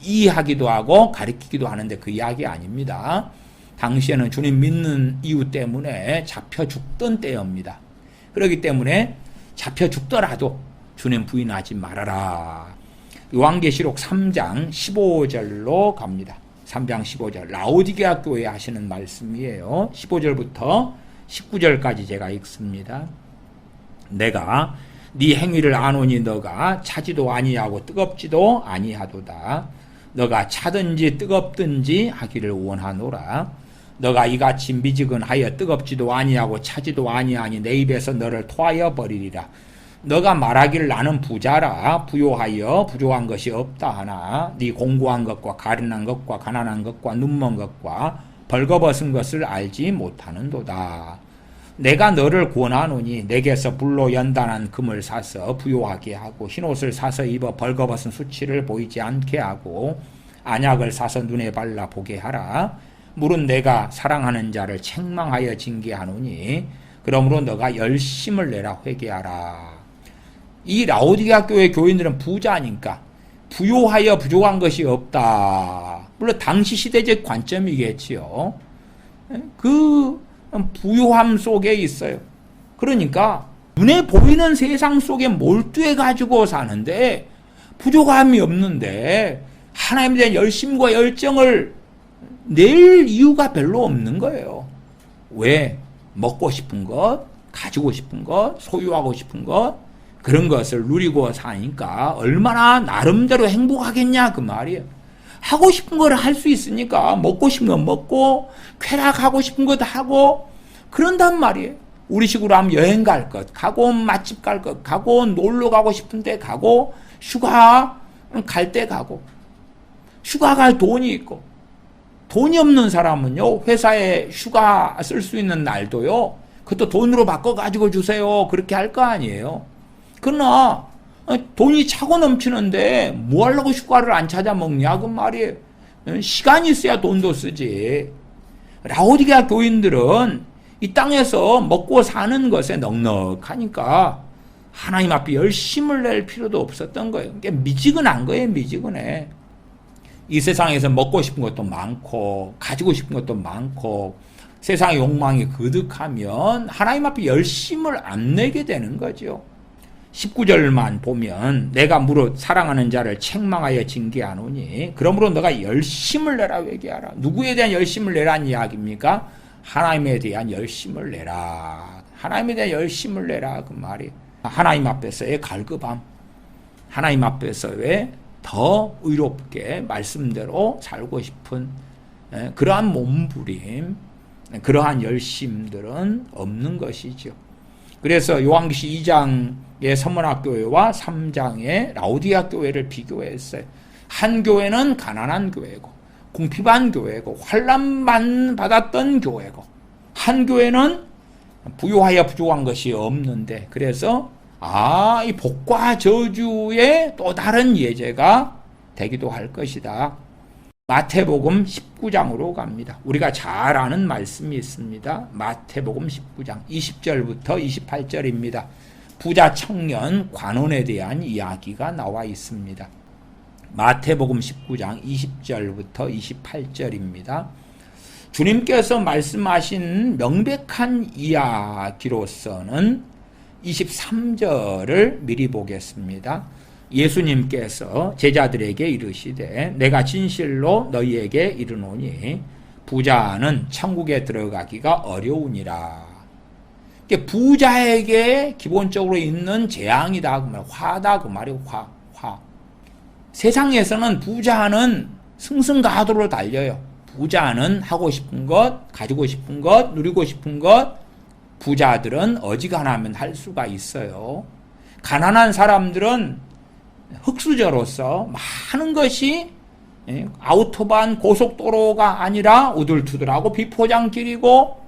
이해하기도 하고 가르치기도 하는데 그 이야기 아닙니다. 당시에는 주님 믿는 이유 때문에 잡혀 죽던 때입니다. 그렇기 때문에 잡혀 죽더라도 주님 부인하지 말아라. 요한계시록 3장 15절로 갑니다. 3장 15절 라오디게아 교회에 하시는 말씀이에요. 15절부터 19절까지 제가 읽습니다. 내가 네 행위를 아노니 너가 차지도 아니하고 뜨겁지도 아니하도다. 너가 차든지 뜨겁든지 하기를 원하노라. 너가 이같이 미지근하여 뜨겁지도 아니하고 차지도 아니하니 내 입에서 너를 토하여 버리리라. 너가 말하기를 나는 부자라 부요하여 부족한 것이 없다 하나 네 공고한 것과 가련한 것과 가난한 것과 눈먼 것과 벌거벗은 것을 알지 못하는도다. 내가 너를 권하노니 내게서 불로 연단한 금을 사서 부요하게 하고 흰옷을 사서 입어 벌거벗은 수치를 보이지 않게 하고 안약을 사서 눈에 발라 보게 하라. 물은 내가 사랑하는 자를 책망하여 징계하노니 그러므로 너가 열심을 내라 회개하라. 이 라오디게아 교회 교인들은 부자니까 부요하여 부족한 것이 없다. 물론 당시 시대적 관점이겠지요. 그 부요함 속에 있어요. 그러니까 눈에 보이는 세상 속에 몰두해 가지고 사는데 부족함이 없는데 하나님에 대한 열심과 열정을 낼 이유가 별로 없는 거예요. 왜? 먹고 싶은 것, 가지고 싶은 것, 소유하고 싶은 것, 그런 것을 누리고 사니까 얼마나 나름대로 행복하겠냐 그 말이에요. 하고 싶은 걸 할 수 있으니까 먹고 싶은 거 먹고 쾌락하고 싶은 것도 하고 그런단 말이에요. 우리 식으로 하면 여행 갈 것 가고 맛집 갈 것 가고 놀러 가고 싶은 데 가고 휴가 갈 때 가고 휴가 갈 돈이 있고 돈이 없는 사람은요 회사에 휴가 쓸 수 있는 날도요 그것도 돈으로 바꿔가지고 주세요 그렇게 할 거 아니에요. 그러나 돈이 차고 넘치는데 뭐 하려고 휴가를 안 찾아 먹냐 그 말이에요. 시간이 있어야 돈도 쓰지. 라오디게아 교인들은 이 땅에서 먹고 사는 것에 넉넉하니까 하나님 앞에 열심을 낼 필요도 없었던 거예요. 그러니까 미지근한 거예요. 미지근해. 이 세상에서 먹고 싶은 것도 많고 가지고 싶은 것도 많고 세상의 욕망이 그득하면 하나님 앞에 열심을 안 내게 되는 거죠. 19절만 보면 내가 무릇 사랑하는 자를 책망하여 징계하노니 그러므로 너가 열심을 내라 회개하라. 누구에 대한 열심을 내라는 이야기입니까? 하나님에 대한 열심을 내라. 하나님에 대한 열심을 내라 그 말이. 하나님 앞에서의 갈급함, 하나님 앞에서의 더 의롭게 말씀대로 살고 싶은 그러한 몸부림, 그러한 열심들은 없는 것이죠. 그래서 요한계시 2장의 서문학교회와 3장의 라오디게아 교회를 비교했어요. 한 교회는 가난한 교회고 궁핍한 교회고 환난만 받았던 교회고 한 교회는 부요하여 부족한 것이 없는데 그래서 이 복과 저주의 또 다른 예제가 되기도 할 것이다. 마태복음 19장으로 갑니다. 우리가 잘 아는 말씀이 있습니다. 마태복음 19장 20절부터 28절입니다. 부자 청년 관원에 대한 이야기가 나와 있습니다. 마태복음 19장 20절부터 28절입니다. 주님께서 말씀하신 명백한 이야기로서는 23절을 미리 보겠습니다. 예수님께서 제자들에게 이르시되 내가 진실로 너희에게 이르노니 부자는 천국에 들어가기가 어려우니라. 부자에게 기본적으로 있는 재앙이다 그 말, 화다 그 말이 화. 세상에서는 부자는 승승가도로 달려요. 부자는 하고 싶은 것, 가지고 싶은 것, 누리고 싶은 것, 부자들은 어지간하면 할 수가 있어요. 가난한 사람들은 흙수저로서 많은 것이 아우토반 고속도로가 아니라 우둘투둘하고 비포장길이고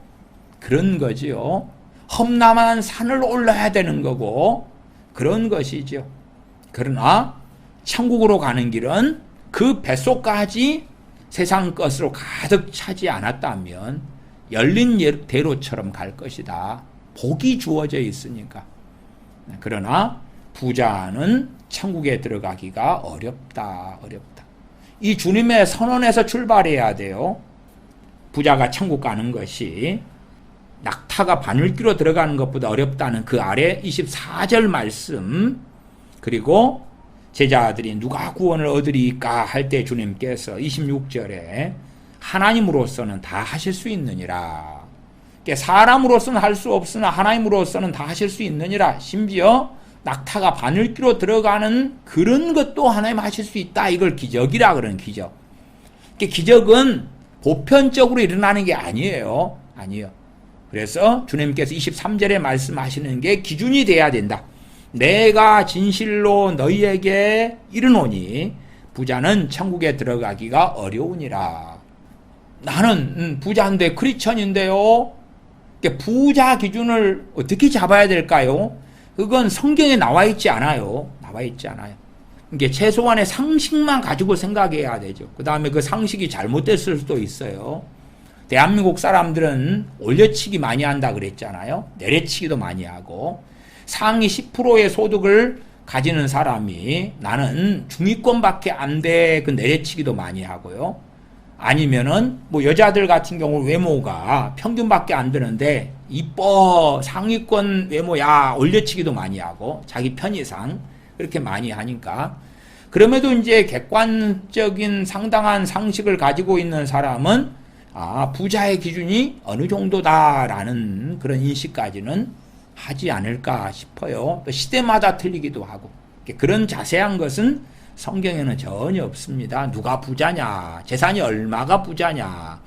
그런 거지요. 험난한 산을 올라야 되는 거고 그런 것이죠. 그러나 천국으로 가는 길은 그 뱃속까지 세상 것으로 가득 차지 않았다면 열린 대로처럼 갈 것이다. 복이 주어져 있으니까. 그러나 부자는 천국에 들어가기가 어렵다. 이 주님의 선언에서 출발해야 돼요. 부자가 천국 가는 것이 낙타가 바늘귀로 들어가는 것보다 어렵다는 그 아래 24절 말씀, 그리고 제자들이 누가 구원을 얻으리까 할 때 주님께서 26절에 하나님으로서는 다 하실 수 있느니라. 사람으로서는 할 수 없으나 하나님으로서는 다 하실 수 있느니라. 심지어 낙타가 바늘귀로 들어가는 그런 것도 하나님 하실 수 있다. 이걸 기적이라 그러는 기적. 기적은 보편적으로 일어나는 게 아니에요. 그래서 주님께서 23절에 말씀하시는 게 기준이 돼야 된다. 내가 진실로 너희에게 이르노니 부자는 천국에 들어가기가 어려우니라. 나는 부자인데 크리스천인데요. 부자 기준을 어떻게 잡아야 될까요? 그건 성경에 나와 있지 않아요. 이게 최소한의 상식만 가지고 생각해야 되죠. 그 다음에 그 상식이 잘못됐을 수도 있어요. 대한민국 사람들은 올려치기 많이 한다 그랬잖아요. 내려치기도 많이 하고, 상위 10%의 소득을 가지는 사람이 나는 중위권밖에 안 돼, 그 내려치기도 많이 하고요. 아니면은 여자들 같은 경우 외모가 평균밖에 안 되는데 이뻐, 상위권 외모야, 올려치기도 많이 하고 자기 편의상 그렇게 많이 하니까, 그럼에도 이제 객관적인 상당한 상식을 가지고 있는 사람은 부자의 기준이 어느 정도다라는 그런 인식까지는 하지 않을까 싶어요. 또 시대마다 틀리기도 하고, 그런 자세한 것은 성경에는 전혀 없습니다. 누가 부자냐, 재산이 얼마가 부자냐,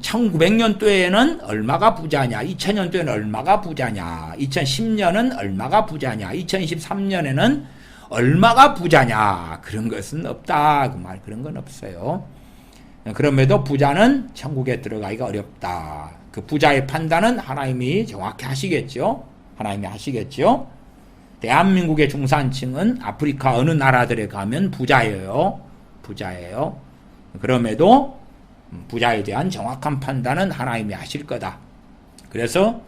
1900년도에는 얼마가 부자냐, 2000년도에는 얼마가 부자냐, 2010년은 얼마가 부자냐, 2023년에는 얼마가 부자냐, 그런 것은 없다. 그런 건 없어요. 그럼에도 부자는 천국에 들어가기가 어렵다. 그 부자의 판단은 하나님이 정확히 하시겠죠. 대한민국의 중산층은 아프리카 어느 나라들에 가면 부자예요. 그럼에도 부자에 대한 정확한 판단은 하나님이 하실 거다. 그래서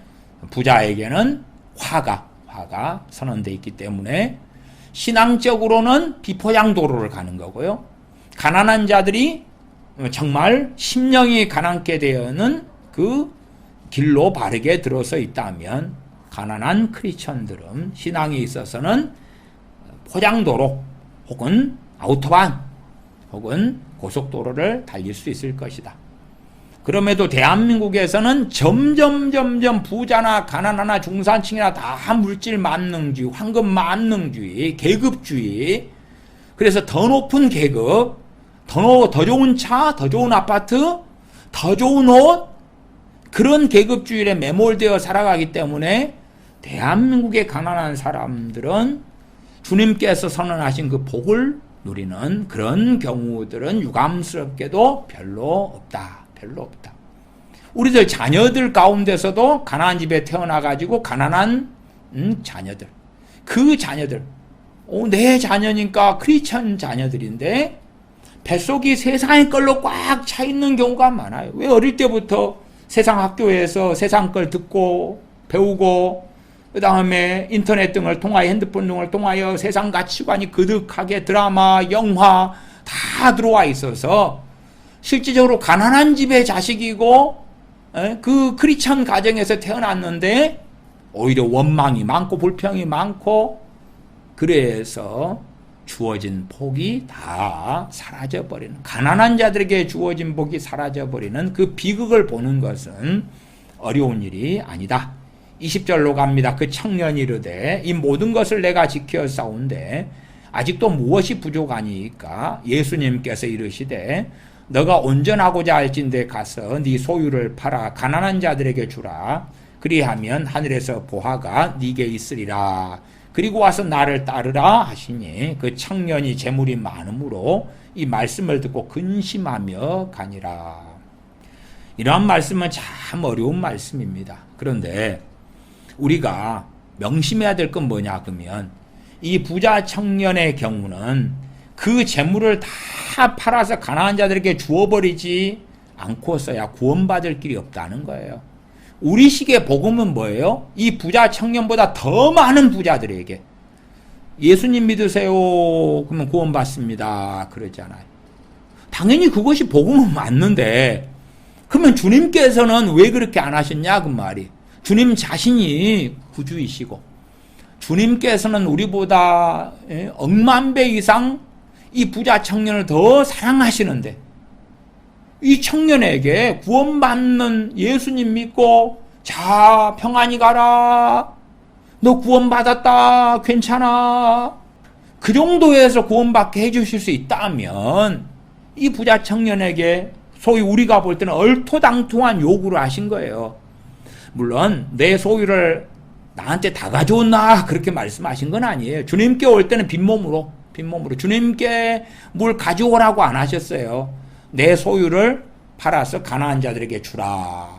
부자에게는 화가 선언되어 있기 때문에 신앙적으로는 비포장도로를 가는 거고요. 가난한 자들이 정말 심령이 가난케 되어는 그 길로 바르게 들어서 있다면, 가난한 크리스천들은 신앙에 있어서는 포장도로 혹은 아우토반 혹은 고속도로를 달릴 수 있을 것이다. 그럼에도 대한민국에서는 점점 부자나 가난하나 중산층이나 다 물질 만능주의, 황금 만능주의, 계급주의, 그래서 더 높은 계급, 더 좋은 차, 더 좋은 아파트, 더 좋은 옷, 그런 계급주의에 매몰되어 살아가기 때문에 대한민국의 가난한 사람들은 주님께서 선언하신 그 복을 누리는 그런 경우들은 유감스럽게도 별로 없다. 우리들 자녀들 가운데서도 가난한 집에 태어나가지고 가난한 자녀들, 그 자녀들, 내 자녀니까 크리스천 자녀들인데 뱃속이 세상의 걸로 꽉 차 있는 경우가 많아요. 왜? 어릴 때부터 세상 학교에서 세상 걸 듣고 배우고, 그 다음에 인터넷 등을 통하여, 핸드폰 등을 통하여 세상 가치관이 그득하게 드라마, 영화 다 들어와 있어서 실질적으로 가난한 집의 자식이고 그 크리스천 가정에서 태어났는데 오히려 원망이 많고 불평이 많고, 그래서 주어진 복이 다 사라져버리는, 가난한 자들에게 주어진 복이 사라져버리는 그 비극을 보는 것은 어려운 일이 아니다. 20절로 갑니다. 그 청년이 이르되 이 모든 것을 내가 지켜 싸운데 아직도 무엇이 부족하니까? 예수님께서 이르시되 너가 온전하고자 할진대 가서 네 소유를 팔아 가난한 자들에게 주라. 그리하면 하늘에서 보화가 네게 있으리라. 그리고 와서 나를 따르라 하시니 그 청년이 재물이 많으므로 이 말씀을 듣고 근심하며 가니라. 이러한 말씀은 참 어려운 말씀입니다. 그런데 우리가 명심해야 될 건 뭐냐 그러면, 이 부자 청년의 경우는 그 재물을 다 팔아서 가난한 자들에게 주어버리지 않고서야 구원받을 길이 없다는 거예요. 우리 식의 복음은 뭐예요? 이 부자 청년보다 더 많은 부자들에게 예수님 믿으세요. 그러면 구원받습니다. 그러잖아요. 당연히 그것이 복음은 맞는데 그러면 주님께서는 왜 그렇게 안 하셨냐 그 말이. 주님 자신이 구주이시고 주님께서는 우리보다 억만 배 이상 이 부자 청년을 더 사랑하시는데 이 청년에게 구원받는 예수님 믿고 자 평안히 가라 너 구원받았다 괜찮아 그 정도에서 구원받게 해주실 수 있다면 이 부자 청년에게 소위 우리가 볼 때는 얼토당토한 요구를 하신 거예요. 물론 내 소유를 나한테 다 가져온나 그렇게 말씀하신 건 아니에요. 주님께 올 때는 빈몸으로 주님께 뭘 가져오라고 안 하셨어요. 내 소유를 팔아서 가난한 자들에게 주라.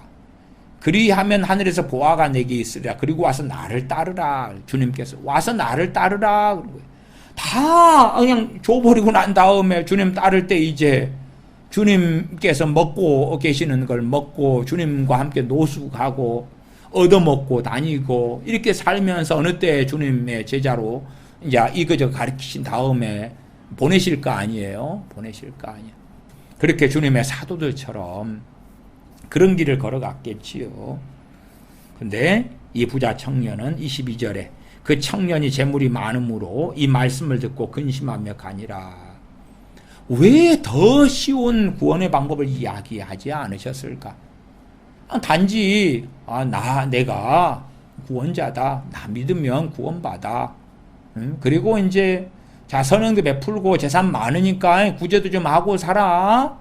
그리하면 하늘에서 보화가 내게 있으리라. 그리고 와서 나를 따르라. 주님께서 와서 나를 따르라. 다 그냥 줘버리고 난 다음에 주님 따를 때 이제 주님께서 먹고 계시는 걸 먹고 주님과 함께 노숙하고 얻어먹고 다니고 이렇게 살면서 어느 때 주님의 제자로 이제 이거저 가르치신 다음에 보내실 거 아니에요? 보내실 거 아니에요? 그렇게 주님의 사도들처럼 그런 길을 걸어갔겠지요. 근데 이 부자 청년은 22절에 그 청년이 재물이 많음으로 이 말씀을 듣고 근심하며 가니라. 왜 더 쉬운 구원의 방법을 이야기하지 않으셨을까? 단지 내가 구원자다. 나 믿으면 구원받아. 그리고 이제 선행도 베풀고 재산 많으니까 구제도 좀 하고 살아.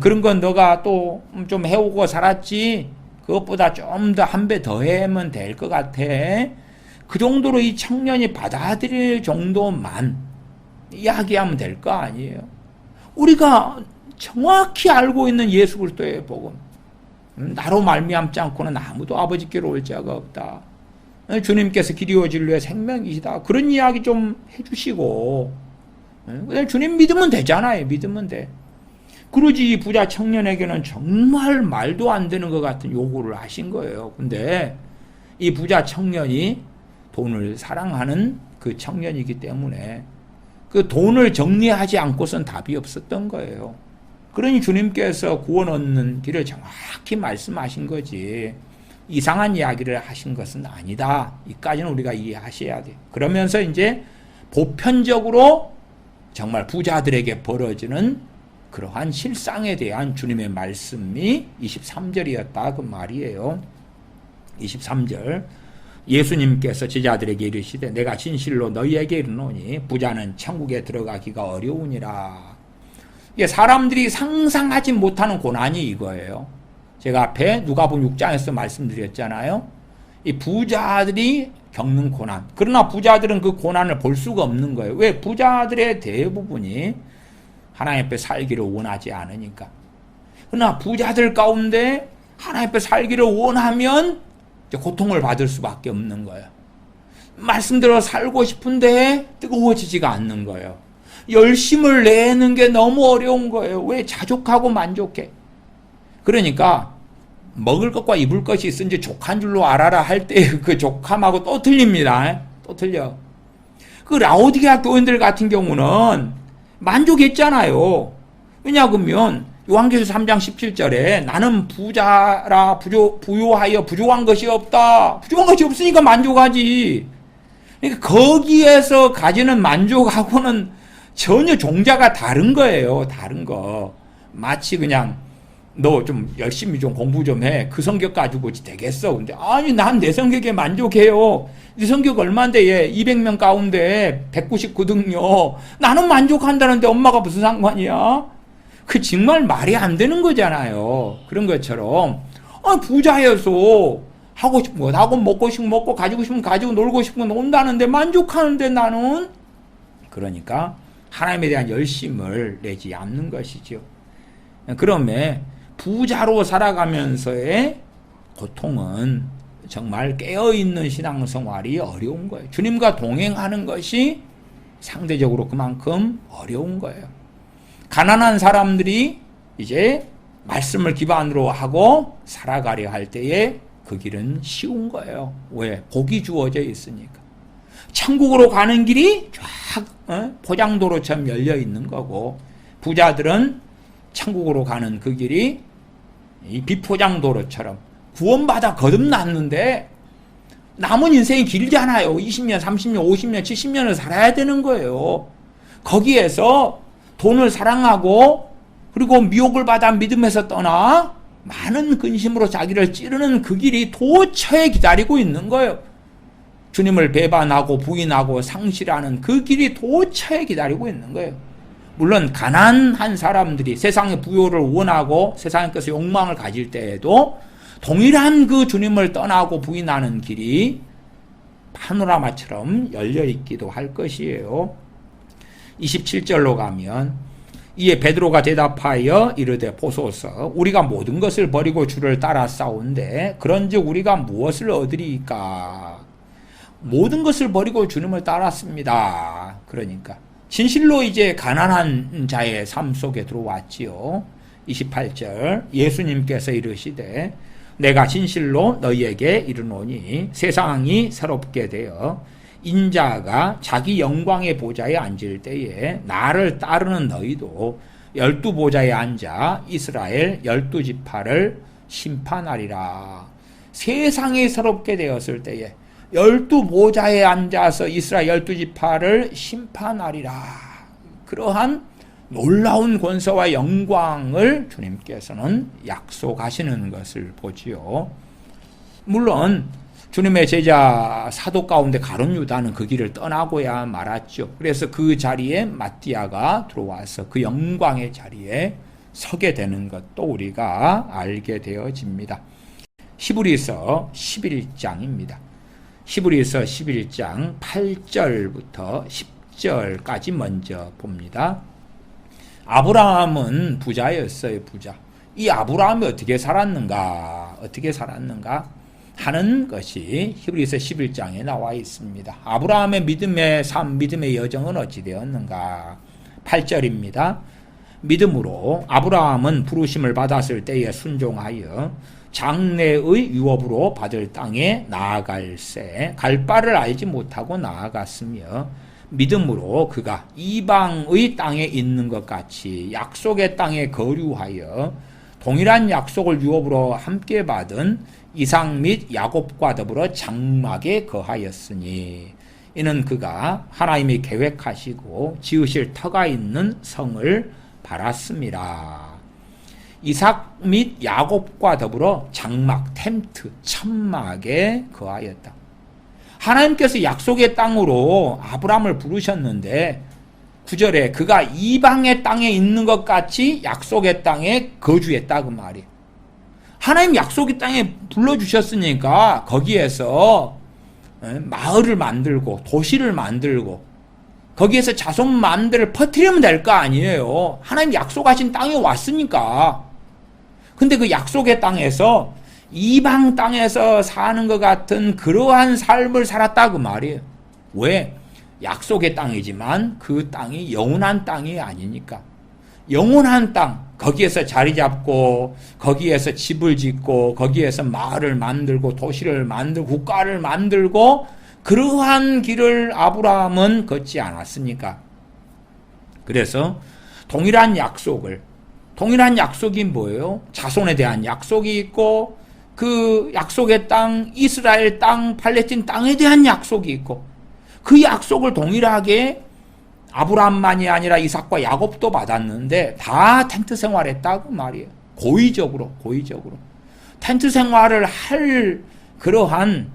그런 건 너가 또 좀 해오고 살았지. 그것보다 좀 더 한 배 더 하면 될 것 같아. 그 정도로 이 청년이 받아들일 정도만 이야기하면 될 거 아니에요. 우리가 정확히 알고 있는 예수 그리스도의 복음. 나로 말미암지 않고는 아무도 아버지께로 올 자가 없다. 주님께서 길이요 진리의 생명이시다. 그런 이야기 좀 해주시고 주님 믿으면 되잖아요. 믿으면 돼. 그러지 이 부자 청년에게는 정말 말도 안 되는 것 같은 요구를 하신 거예요. 근데 이 부자 청년이 돈을 사랑하는 그 청년이기 때문에 그 돈을 정리하지 않고선 답이 없었던 거예요. 그러니 주님께서 구원 얻는 길을 정확히 말씀하신 거지 이상한 이야기를 하신 것은 아니다. 이까지는 우리가 이해하셔야 돼요. 그러면서 이제 보편적으로 정말 부자들에게 벌어지는 그러한 실상에 대한 주님의 말씀이 23절이었다 그 말이에요. 23절 예수님께서 제자들에게 이르시되 내가 진실로 너희에게 이르노니 부자는 천국에 들어가기가 어려우니라. 이게 사람들이 상상하지 못하는 고난이 이거예요. 제가 앞에 누가복음 6장에서 말씀드렸잖아요. 이 부자들이 겪는 고난. 그러나 부자들은 그 고난을 볼 수가 없는 거예요. 왜? 부자들의 대부분이 하나님 앞에 살기를 원하지 않으니까. 그러나 부자들 가운데 하나님 앞에 살기를 원하면 고통을 받을 수밖에 없는 거예요. 말씀대로 살고 싶은데 뜨거워지지가 않는 거예요. 열심을 내는 게 너무 어려운 거예요. 왜? 자족하고 만족해. 그러니까 먹을 것과 입을 것이 있은지 족한 줄로 알아라 할 때 그 족함하고 또 틀립니다. 또 틀려. 그 라오디게아 교인들 같은 경우는 만족했잖아요. 왜냐하면 요한계시록 3장 17절에 나는 부자라 부요하여 부족한 것이 없다. 부족한 것이 없으니까 만족하지. 그러니까 거기에서 가지는 만족하고는 전혀 종자가 다른 거예요. 다른 거. 마치 그냥 너 좀 열심히 좀 공부 좀 해. 그 성격 가지고 되겠어. 근데 아니 난 내 성격에 만족해요. 네 성격 얼마인데 얘 200명 가운데 199등요. 나는 만족한다는데 엄마가 무슨 상관이야? 그 정말 말이 안 되는 거잖아요. 그런 것처럼 부자여서 하고 싶은 거 하고 먹고 싶은 거 먹고 가지고 싶은 거 가지고 놀고 싶은 거 논다는데 만족하는데 나는 그러니까 하나님에 대한 열심을 내지 않는 것이죠. 그러면 부자로 살아가면서의 고통은 정말 깨어있는 신앙생활이 어려운 거예요. 주님과 동행하는 것이 상대적으로 그만큼 어려운 거예요. 가난한 사람들이 이제 말씀을 기반으로 하고 살아가려 할 때에 그 길은 쉬운 거예요. 왜? 복이 주어져 있으니까. 천국으로 가는 길이 쫙 포장도로처럼 열려 있는 거고, 부자들은 천국으로 가는 그 길이 이 비포장도로처럼 구원받아 거듭났는데 남은 인생이 길잖아요. 20년, 30년, 50년, 70년을 살아야 되는 거예요. 거기에서 돈을 사랑하고 그리고 미혹을 받아 믿음에서 떠나 많은 근심으로 자기를 찌르는 그 길이 도처에 기다리고 있는 거예요. 주님을 배반하고 부인하고 상실하는 그 길이 도처에 기다리고 있는 거예요. 물론 가난한 사람들이 세상의 부요를 원하고 세상의 것에 욕망을 가질 때에도 동일한 그 주님을 떠나고 부인하는 길이 파노라마처럼 열려있기도 할 것이에요. 27절로 가면 이에 베드로가 대답하여 이르되 보소서 우리가 모든 것을 버리고 주를 따라 싸운데 그런즉 우리가 무엇을 얻으리이까. 모든 것을 버리고 주님을 따랐습니다. 그러니까 진실로 이제 가난한 자의 삶 속에 들어왔지요. 28절 예수님께서 이르시되 내가 진실로 너희에게 이르노니 세상이 새롭게 되어 인자가 자기 영광의 보좌에 앉을 때에 나를 따르는 너희도 12보좌에 앉아 이스라엘 12지파를 심판하리라. 세상이 새롭게 되었을 때에 12보좌에 앉아서 이스라엘 12지파를 심판하리라. 그러한 놀라운 권세와 영광을 주님께서는 약속하시는 것을 보지요. 물론 주님의 제자 사도 가운데 가룟 유다는 그 길을 떠나고야 말았죠. 그래서 그 자리에 마띠아가 들어와서 그 영광의 자리에 서게 되는 것도 우리가 알게 되어집니다. 히브리서 11장입니다. 히브리서 11장 8절부터 10절까지 먼저 봅니다. 아브라함은 부자였어요. 부자. 이 아브라함이 어떻게 살았는가 하는 것이 히브리서 11장에 나와 있습니다. 아브라함의 믿음의 삶, 믿음의 여정은 어찌 되었는가. 8절입니다. 믿음으로 아브라함은 부르심을 받았을 때에 순종하여 장래의 유업으로 받을 땅에 나아갈새 갈 바를 알지 못하고 나아갔으며 믿음으로 그가 이방의 땅에 있는 것 같이 약속의 땅에 거류하여 동일한 약속을 유업으로 함께 받은 이삭 및 야곱과 더불어 장막에 거하였으니 이는 그가 하나님이 계획하시고 지으실 터가 있는 성을 바랐습니다. 이삭 및 야곱과 더불어 장막, 텐트, 천막에 거하였다. 하나님께서 약속의 땅으로 아브라함을 부르셨는데 9절에 그가 이방의 땅에 있는 것 같이 약속의 땅에 거주했다 그 말이에요. 하나님 약속의 땅에 불러주셨으니까 거기에서 마을을 만들고 도시를 만들고 거기에서 자손 마음대로 퍼뜨리면 될 거 아니에요. 하나님 약속하신 땅에 왔으니까. 근데 그 약속의 땅에서 이방 땅에서 사는 것 같은 그러한 삶을 살았다 그 말이에요. 왜? 약속의 땅이지만 그 땅이 영원한 땅이 아니니까. 영원한 땅, 거기에서 자리 잡고 거기에서 집을 짓고 거기에서 마을을 만들고 도시를 만들고 국가를 만들고 그러한 길을 아브라함은 걷지 않았습니까? 그래서 동일한 약속이 뭐예요? 자손에 대한 약속이 있고 그 약속의 땅, 이스라엘 땅, 팔레스틴 땅에 대한 약속이 있고 그 약속을 동일하게 아브라함만이 아니라 이삭과 야곱도 받았는데 다 텐트 생활했다고 말이에요. 고의적으로. 텐트 생활을 할 그러한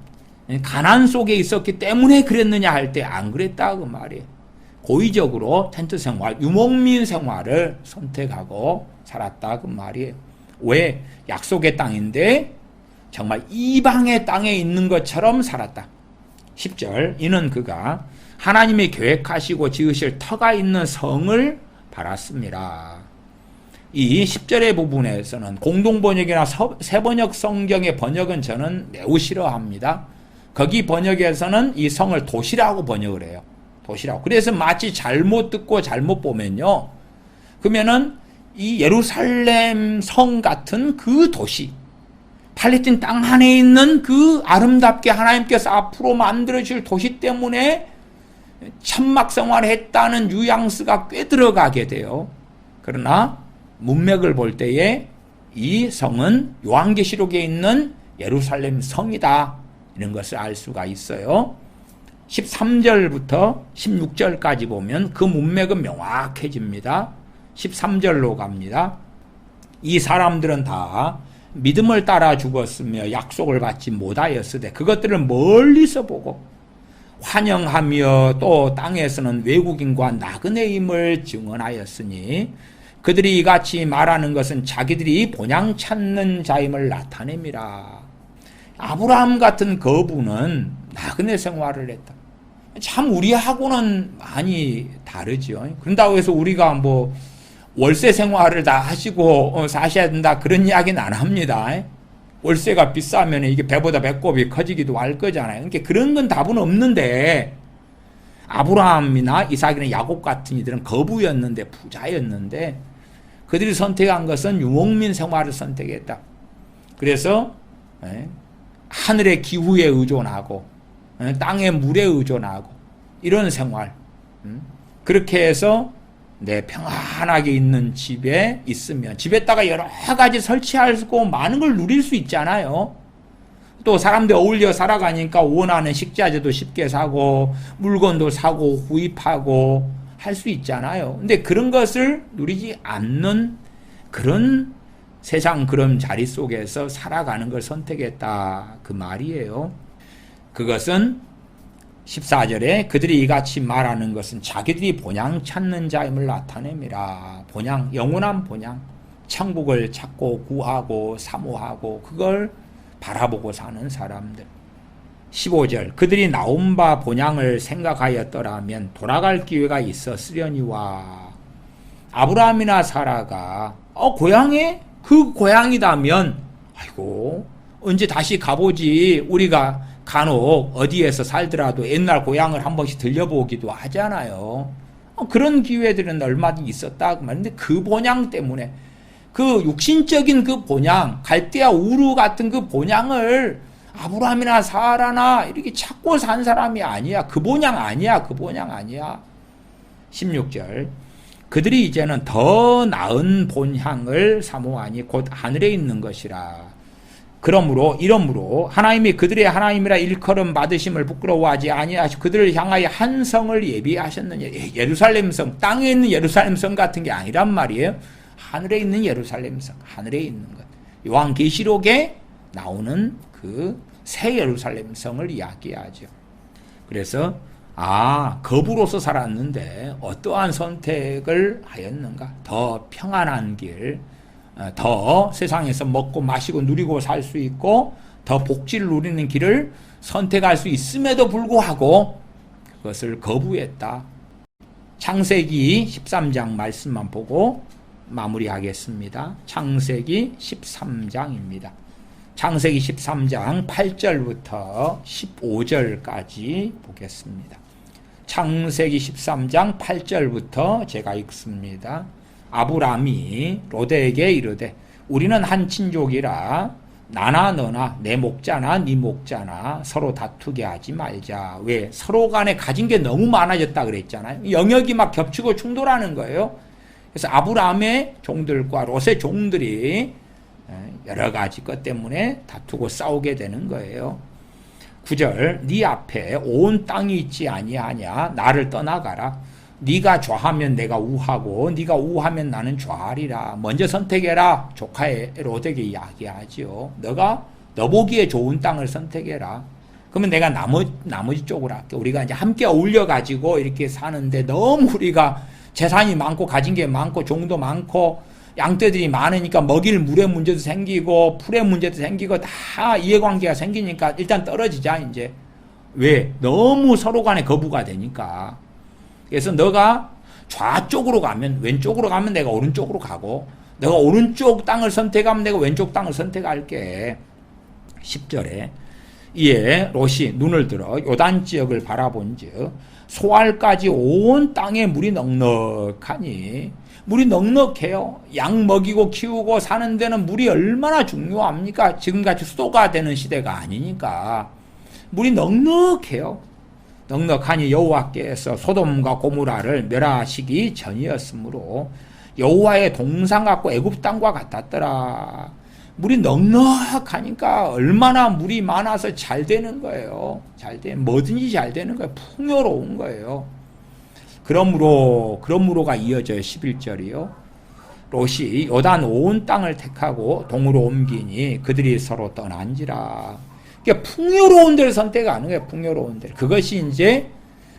가난 속에 있었기 때문에 그랬느냐 할 때 안 그랬다고 말이에요. 고의적으로 텐트 생활, 유목민 생활을 선택하고 살았다고 말이에요. 왜? 약속의 땅인데 정말 이방의 땅에 있는 것처럼 살았다. 10절 이는 그가 하나님이 계획하시고 지으실 터가 있는 성을 바랐습니다. 이 10절의 부분에서는 공동번역이나 새번역 성경의 번역은 저는 매우 싫어합니다. 거기 번역에서는 이 성을 도시라고 번역을 해요. 도시라고. 그래서 마치 잘못 듣고 잘못 보면요. 그러면은 이 예루살렘 성 같은 그 도시, 팔레스틴 땅 안에 있는 그 아름답게 하나님께서 앞으로 만들어질 도시 때문에 천막 생활을 했다는 뉘앙스가 꽤 들어가게 돼요. 그러나 문맥을 볼 때에 이 성은 요한계시록에 있는 예루살렘 성이다, 이런 것을 알 수가 있어요. 13절부터 16절까지 보면 그 문맥은 명확해집니다. 13절로 갑니다. 이 사람들은 다 믿음을 따라 죽었으며 약속을 받지 못하였으되 그것들을 멀리서 보고 환영하며 또 땅에서는 외국인과 나그네임을 증언하였으니 그들이 이같이 말하는 것은 자기들이 본향 찾는 자임을 나타냅니다. 아브라함 같은 거부는 나그네 생활을 했다. 참 우리하고는 많이 다르죠. 그런다고 해서 우리가 뭐 월세 생활을 다 하시고 사셔야 된다, 그런 이야기는 안 합니다. 월세가 비싸면 이게 배보다 배꼽이 커지기도 할 거잖아요. 그러니까 그런 건 답은 없는데, 아브라함이나 이삭이나 야곱 같은 이들은 거부였는데, 부자였는데, 그들이 선택한 것은 유목민 생활을 선택했다. 그래서 하늘의 기후에 의존하고 땅의 물에 의존하고 이런 생활, 그렇게 해서 평안하게 있는 집에 있으면 집에다가 여러 가지 설치하고 많은 걸 누릴 수 있잖아요. 또 사람들 어울려 살아가니까 원하는 식자재도 쉽게 사고 물건도 사고 구입하고 할 수 있잖아요. 근데 그런 것을 누리지 않는 그런 세상, 그런 자리 속에서 살아가는 걸 선택했다, 그 말이에요. 그것은 14절에 그들이 이같이 말하는 것은 자기들이 본향 찾는 자임을 나타냅니다. 본향, 영원한 본향, 천국을 찾고 구하고 사모하고 그걸 바라보고 사는 사람들. 15절, 그들이 나온 바 본향을 생각하였더라면 돌아갈 기회가 있었으려니와. 아브라함이나 사라가 고향에 그 고향이다면 아이고 언제 다시 가보지, 우리가 간혹 어디에서 살더라도 옛날 고향을 한 번씩 들려보기도 하잖아요. 그런 기회들은 얼마든지 있었다 그 말인데, 그 본향 때문에, 그 육신적인 그 본향, 갈대아 우르 같은 그 본향을 아브라함이나 사라나 이렇게 찾고 산 사람이 아니야. 그 본향 아니야. 그 본향 아니야. 16절, 그들이 이제는 더 나은 본향을 사모하니 곧 하늘에 있는 것이라. 이러므로 하나님이 그들의 하나님이라 일컬음 받으심을 부끄러워하지 아니하시고 그들을 향하여 한 성을 예비하셨느냐. 예루살렘 성, 땅에 있는 예루살렘 성 같은 게 아니란 말이에요. 하늘에 있는 예루살렘 성, 하늘에 있는 것. 요한계시록에 나오는 그 새 예루살렘 성을 이야기하죠. 그래서 거부로서 살았는데 어떠한 선택을 하였는가? 더 평안한 길, 더 세상에서 먹고 마시고 누리고 살 수 있고 더 복지를 누리는 길을 선택할 수 있음에도 불구하고 그것을 거부했다. 창세기 13장 말씀만 보고 마무리하겠습니다. 창세기 13장입니다. 창세기 13장 8절부터 15절까지 보겠습니다. 창세기 13장 8절부터 제가 읽습니다. 아브람이 롯에게 이르되 우리는 한 친족이라 나나 너나 내 목자나 네 목자나 서로 다투게 하지 말자. 왜? 서로 간에 가진 게 너무 많아졌다 그랬잖아요. 영역이 막 겹치고 충돌하는 거예요. 그래서 아브람의 종들과 롯의 종들이 여러 가지 것 때문에 다투고 싸우게 되는 거예요. 9절, 네 앞에 온 땅이 있지 아니하냐. 나를 떠나가라. 네가 좌하면 내가 우하고 네가 우하면 나는 좌하리라. 먼저 선택해라. 조카의 롯에게 이야기하지요. 너 보기에 좋은 땅을 선택해라. 그러면 내가 나머지 쪽으로 할게. 우리가 이제 함께 어울려 가지고 이렇게 사는데 너무 우리가 재산이 많고 가진 게 많고 종도 많고 양떼들이 많으니까 먹일 물의 문제도 생기고 풀의 문제도 생기고 다 이해관계가 생기니까 일단 떨어지자 이제. 왜? 너무 서로 간에 거부가 되니까. 그래서 너가 좌쪽으로 가면 왼쪽으로 가면 내가 오른쪽으로 가고 내가 오른쪽 땅을 선택하면 내가 왼쪽 땅을 선택할게. 10절에 이에 롯이 눈을 들어 요단 지역을 바라본즉 소알까지 온 땅에 물이 넉넉하니, 물이 넉넉해요. 양 먹이고 키우고 사는 데는 물이 얼마나 중요합니까? 지금같이 수도가 되는 시대가 아니니까 물이 넉넉해요. 넉넉하니 여호와께서 소돔과 고모라를 멸하시기 전이었으므로 여호와의 동상 같고 애굽 땅과 같았더라. 물이 넉넉하니까 얼마나 물이 많아서 잘 되는 거예요. 뭐든지 잘 되는 거예요. 풍요로운 거예요. 그러므로가 이어져요. 11절이요. 롯이 요단 온 땅을 택하고 동으로 옮기니 그들이 서로 떠난지라. 그러니까 풍요로운 데를 선택하는 거예요. 풍요로운 데를. 그것이 이제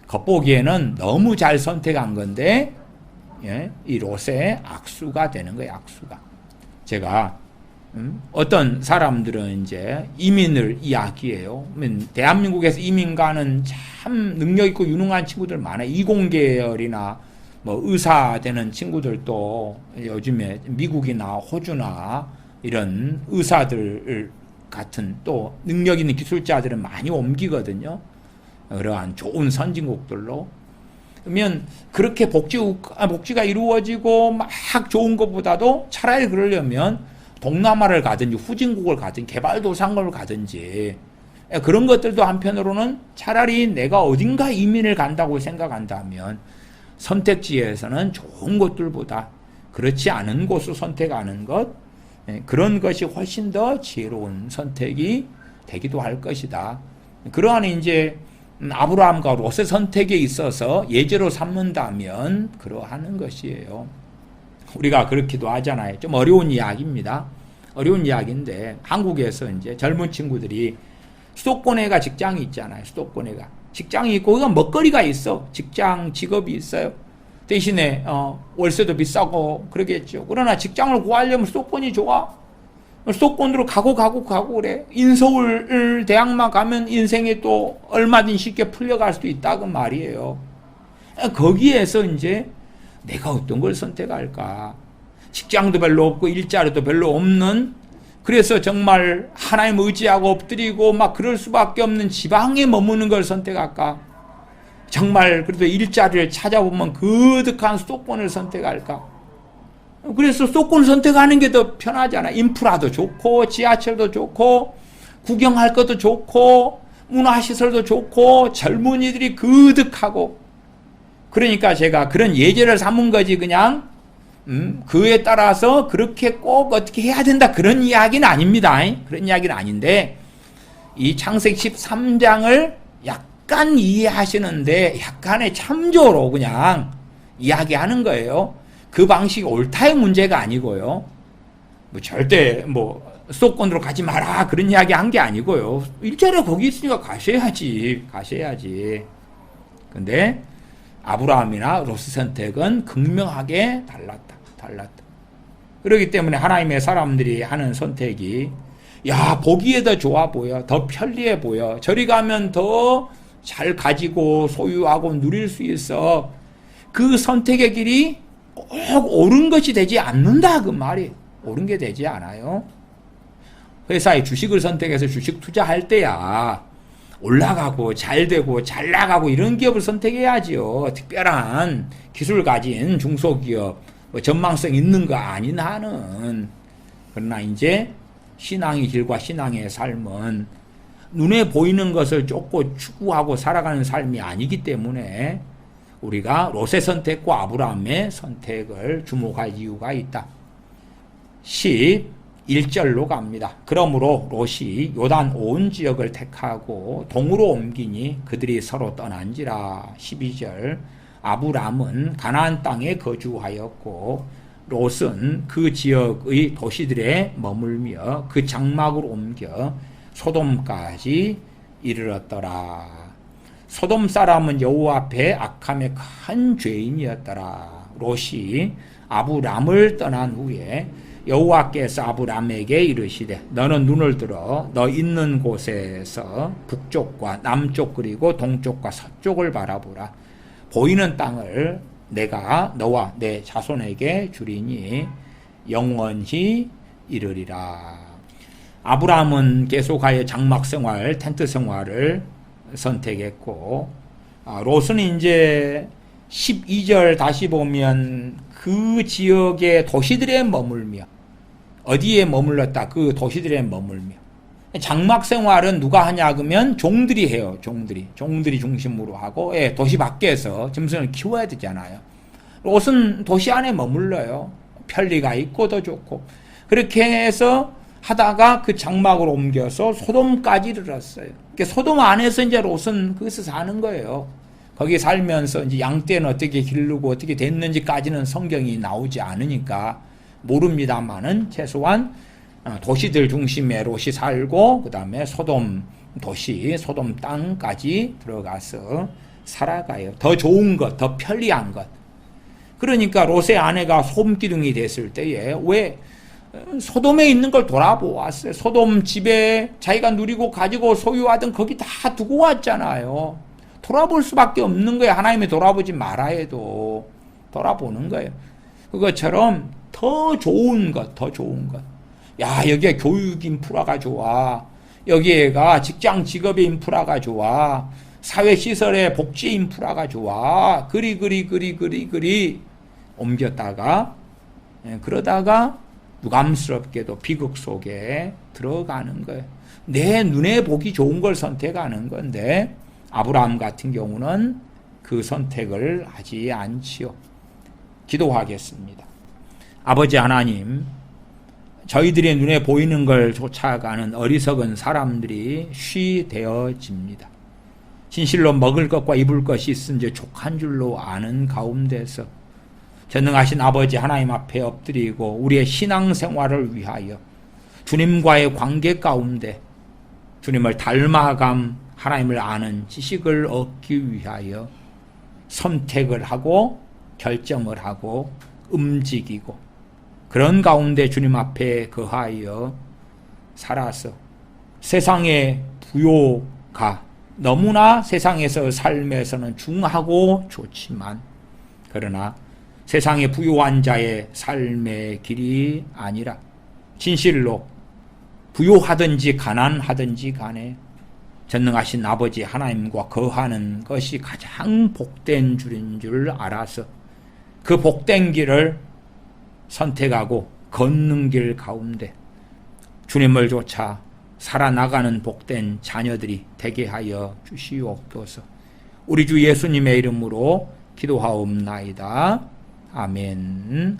겉보기에는 너무 잘 선택한 건데, 예, 이 롯의 악수가 되는 거예요. 악수가. 제가 어떤 사람들은 이제 이민을 이야기해요. 대한민국에서 이민 가는 참 능력 있고 유능한 친구들 많아요. 이공계열이나 뭐 의사 되는 친구들도 요즘에 미국이나 호주나 이런 의사들 같은 또 능력 있는 기술자들은 많이 옮기거든요. 그러한 좋은 선진국들로. 그러면 그렇게 복지가 이루어지고 막 좋은 것보다도 차라리 그러려면 동남아를 가든지 후진국을 가든지 개발도상국을 가든지 그런 것들도 한편으로는 차라리 내가 어딘가 이민을 간다고 생각한다면 선택지에서는 좋은 곳들보다 그렇지 않은 곳을 선택하는 것, 그런 것이 훨씬 더 지혜로운 선택이 되기도 할 것이다. 그러한 이제 아브라함과 롯의 선택에 있어서 예제로 삼는다면 그러하는 것이에요. 우리가 그렇기도 하잖아요. 좀 어려운 이야기입니다. 어려운 이야기인데 한국에서 이제 젊은 친구들이 수도권에가 직장이 있잖아요. 수도권에가 직장이 있고 거기가 먹거리가 있어. 직업이 있어요. 대신에 월세도 비싸고 그러겠죠. 그러나 직장을 구하려면 수도권이 좋아. 수도권으로 가고 그래. 인서울 대학만 가면 인생에 또 얼마든지 쉽게 풀려갈 수도 있다 그 말이에요. 거기에서 이제 내가 어떤 걸 선택할까? 직장도 별로 없고 일자리도 별로 없는, 그래서 정말 하나님 의지하고 엎드리고 막 그럴 수밖에 없는 지방에 머무는 걸 선택할까? 정말 그래도 일자리를 찾아보면 거득한 수도권을 선택할까? 그래서 수도권을 선택하는 게 더 편하잖아. 인프라도 좋고 지하철도 좋고 구경할 것도 좋고 문화시설도 좋고 젊은이들이 거득하고. 그러니까 제가 그런 예제를 삼은 거지 그냥 그에 따라서 그렇게 꼭 어떻게 해야 된다 그런 이야기는 아닙니다. 그런 이야기는 아닌데 이 창세기 13장을 약간 이해하시는데 약간의 참조로 그냥 이야기하는 거예요. 그 방식이 옳다의 문제가 아니고요. 절대 수도권으로 가지 마라 그런 이야기 한 게 아니고요. 일자리가 거기 있으니까 가셔야지. 근데 아브라함이나 롯의 선택은 극명하게 달랐다. 그렇기 때문에 하나님의 사람들이 하는 선택이 보기에 더 좋아 보여, 더 편리해 보여, 저리 가면 더 잘 가지고 소유하고 누릴 수 있어. 그 선택의 길이 꼭 옳은 것이 되지 않는다 그 말이. 옳은 게 되지 않아요. 회사에 주식을 선택해서 주식 투자할 때야 올라가고 잘 되고 잘 나가고 이런 기업을 선택해야지요. 특별한 기술 가진 중소기업, 전망성 있는 거 아닌 한은. 그러나 이제 신앙의 길과 신앙의 삶은 눈에 보이는 것을 쫓고 추구하고 살아가는 삶이 아니기 때문에 우리가 롯의 선택과 아브라함의 선택을 주목할 이유가 있다. 11절로 갑니다. 그러므로 롯이 요단 온 지역을 택하고 동으로 옮기니 그들이 서로 떠난지라. 12절 아브람은 가나안 땅에 거주하였고 롯은 그 지역의 도시들에 머물며 그 장막으로 옮겨 소돔까지 이르렀더라. 소돔 사람은 여호와 앞에 악함의 큰 죄인이었더라. 롯이 아브람을 떠난 후에 여호와께서 아브람에게 이르시되 너는 눈을 들어 너 있는 곳에서 북쪽과 남쪽 그리고 동쪽과 서쪽을 바라보라. 보이는 땅을 내가 너와 내 자손에게 주리니 영원히 이르리라. 아브라함은 계속하여 장막 생활, 텐트 생활을 선택했고, 롯은 이제 12절 다시 보면 그 지역의 도시들에 머물며, 어디에 머물렀다? 그 도시들에 머물며. 장막 생활은 누가 하냐 그러면 종들이 해요. 종들이 중심으로 하고, 도시 밖에서 짐승을 키워야 되잖아요. 롯은 도시 안에 머물러요. 편리가 있고 더 좋고. 그렇게 해서 하다가 그 장막으로 옮겨서 소돔까지 이르렀어요. 그러니까 소돔 안에서 이제 롯은 거기서 사는 거예요. 거기 살면서 이제 양떼는 어떻게 기르고 어떻게 됐는지까지는 성경이 나오지 않으니까 모릅니다만은 최소한 도시들 중심에 롯이 살고, 그 다음에 소돔 도시, 소돔 땅까지 들어가서 살아가요. 더 좋은 것, 더 편리한 것. 그러니까 롯의 아내가 소금기둥이 됐을 때에 왜 소돔에 있는 걸 돌아보았어요. 소돔 집에 자기가 누리고 가지고 소유하던 거기 다 두고 왔잖아요. 돌아볼 수밖에 없는 거예요. 하나님이 돌아보지 말아 해도 돌아보는 거예요. 그것처럼 더 좋은 것, 더 좋은 것. 야, 여기에 교육 인프라가 좋아. 여기에가 직장 직업의 인프라가 좋아. 사회시설의 복지 인프라가 좋아. 그리 옮겼다가, 그러다가 유감스럽게도 비극 속에 들어가는 거예요. 내 눈에 보기 좋은 걸 선택하는 건데, 아브라함 같은 경우는 그 선택을 하지 않지요. 기도하겠습니다. 아버지 하나님, 저희들의 눈에 보이는 걸 쫓아가는 어리석은 사람들이 쉬되어집니다. 진실로 먹을 것과 입을 것이 있은지 족한 줄로 아는 가운데서 전능하신 아버지 하나님 앞에 엎드리고 우리의 신앙생활을 위하여 주님과의 관계 가운데 주님을 닮아감, 하나님을 아는 지식을 얻기 위하여 선택을 하고 결정을 하고 움직이고, 그런 가운데 주님 앞에 거하여 살아서 세상의 부요가 너무나 세상에서 삶에서는 중하고 좋지만, 그러나 세상의 부요한 자의 삶의 길이 아니라 진실로 부요하든지 가난하든지 간에 전능하신 아버지 하나님과 거하는 것이 가장 복된 줄인 줄 알아서 그 복된 길을 선택하고 걷는 길 가운데 주님을 쫓아 살아나가는 복된 자녀들이 되게 하여 주시옵소서. 우리 주 예수님의 이름으로 기도하옵나이다. 아멘.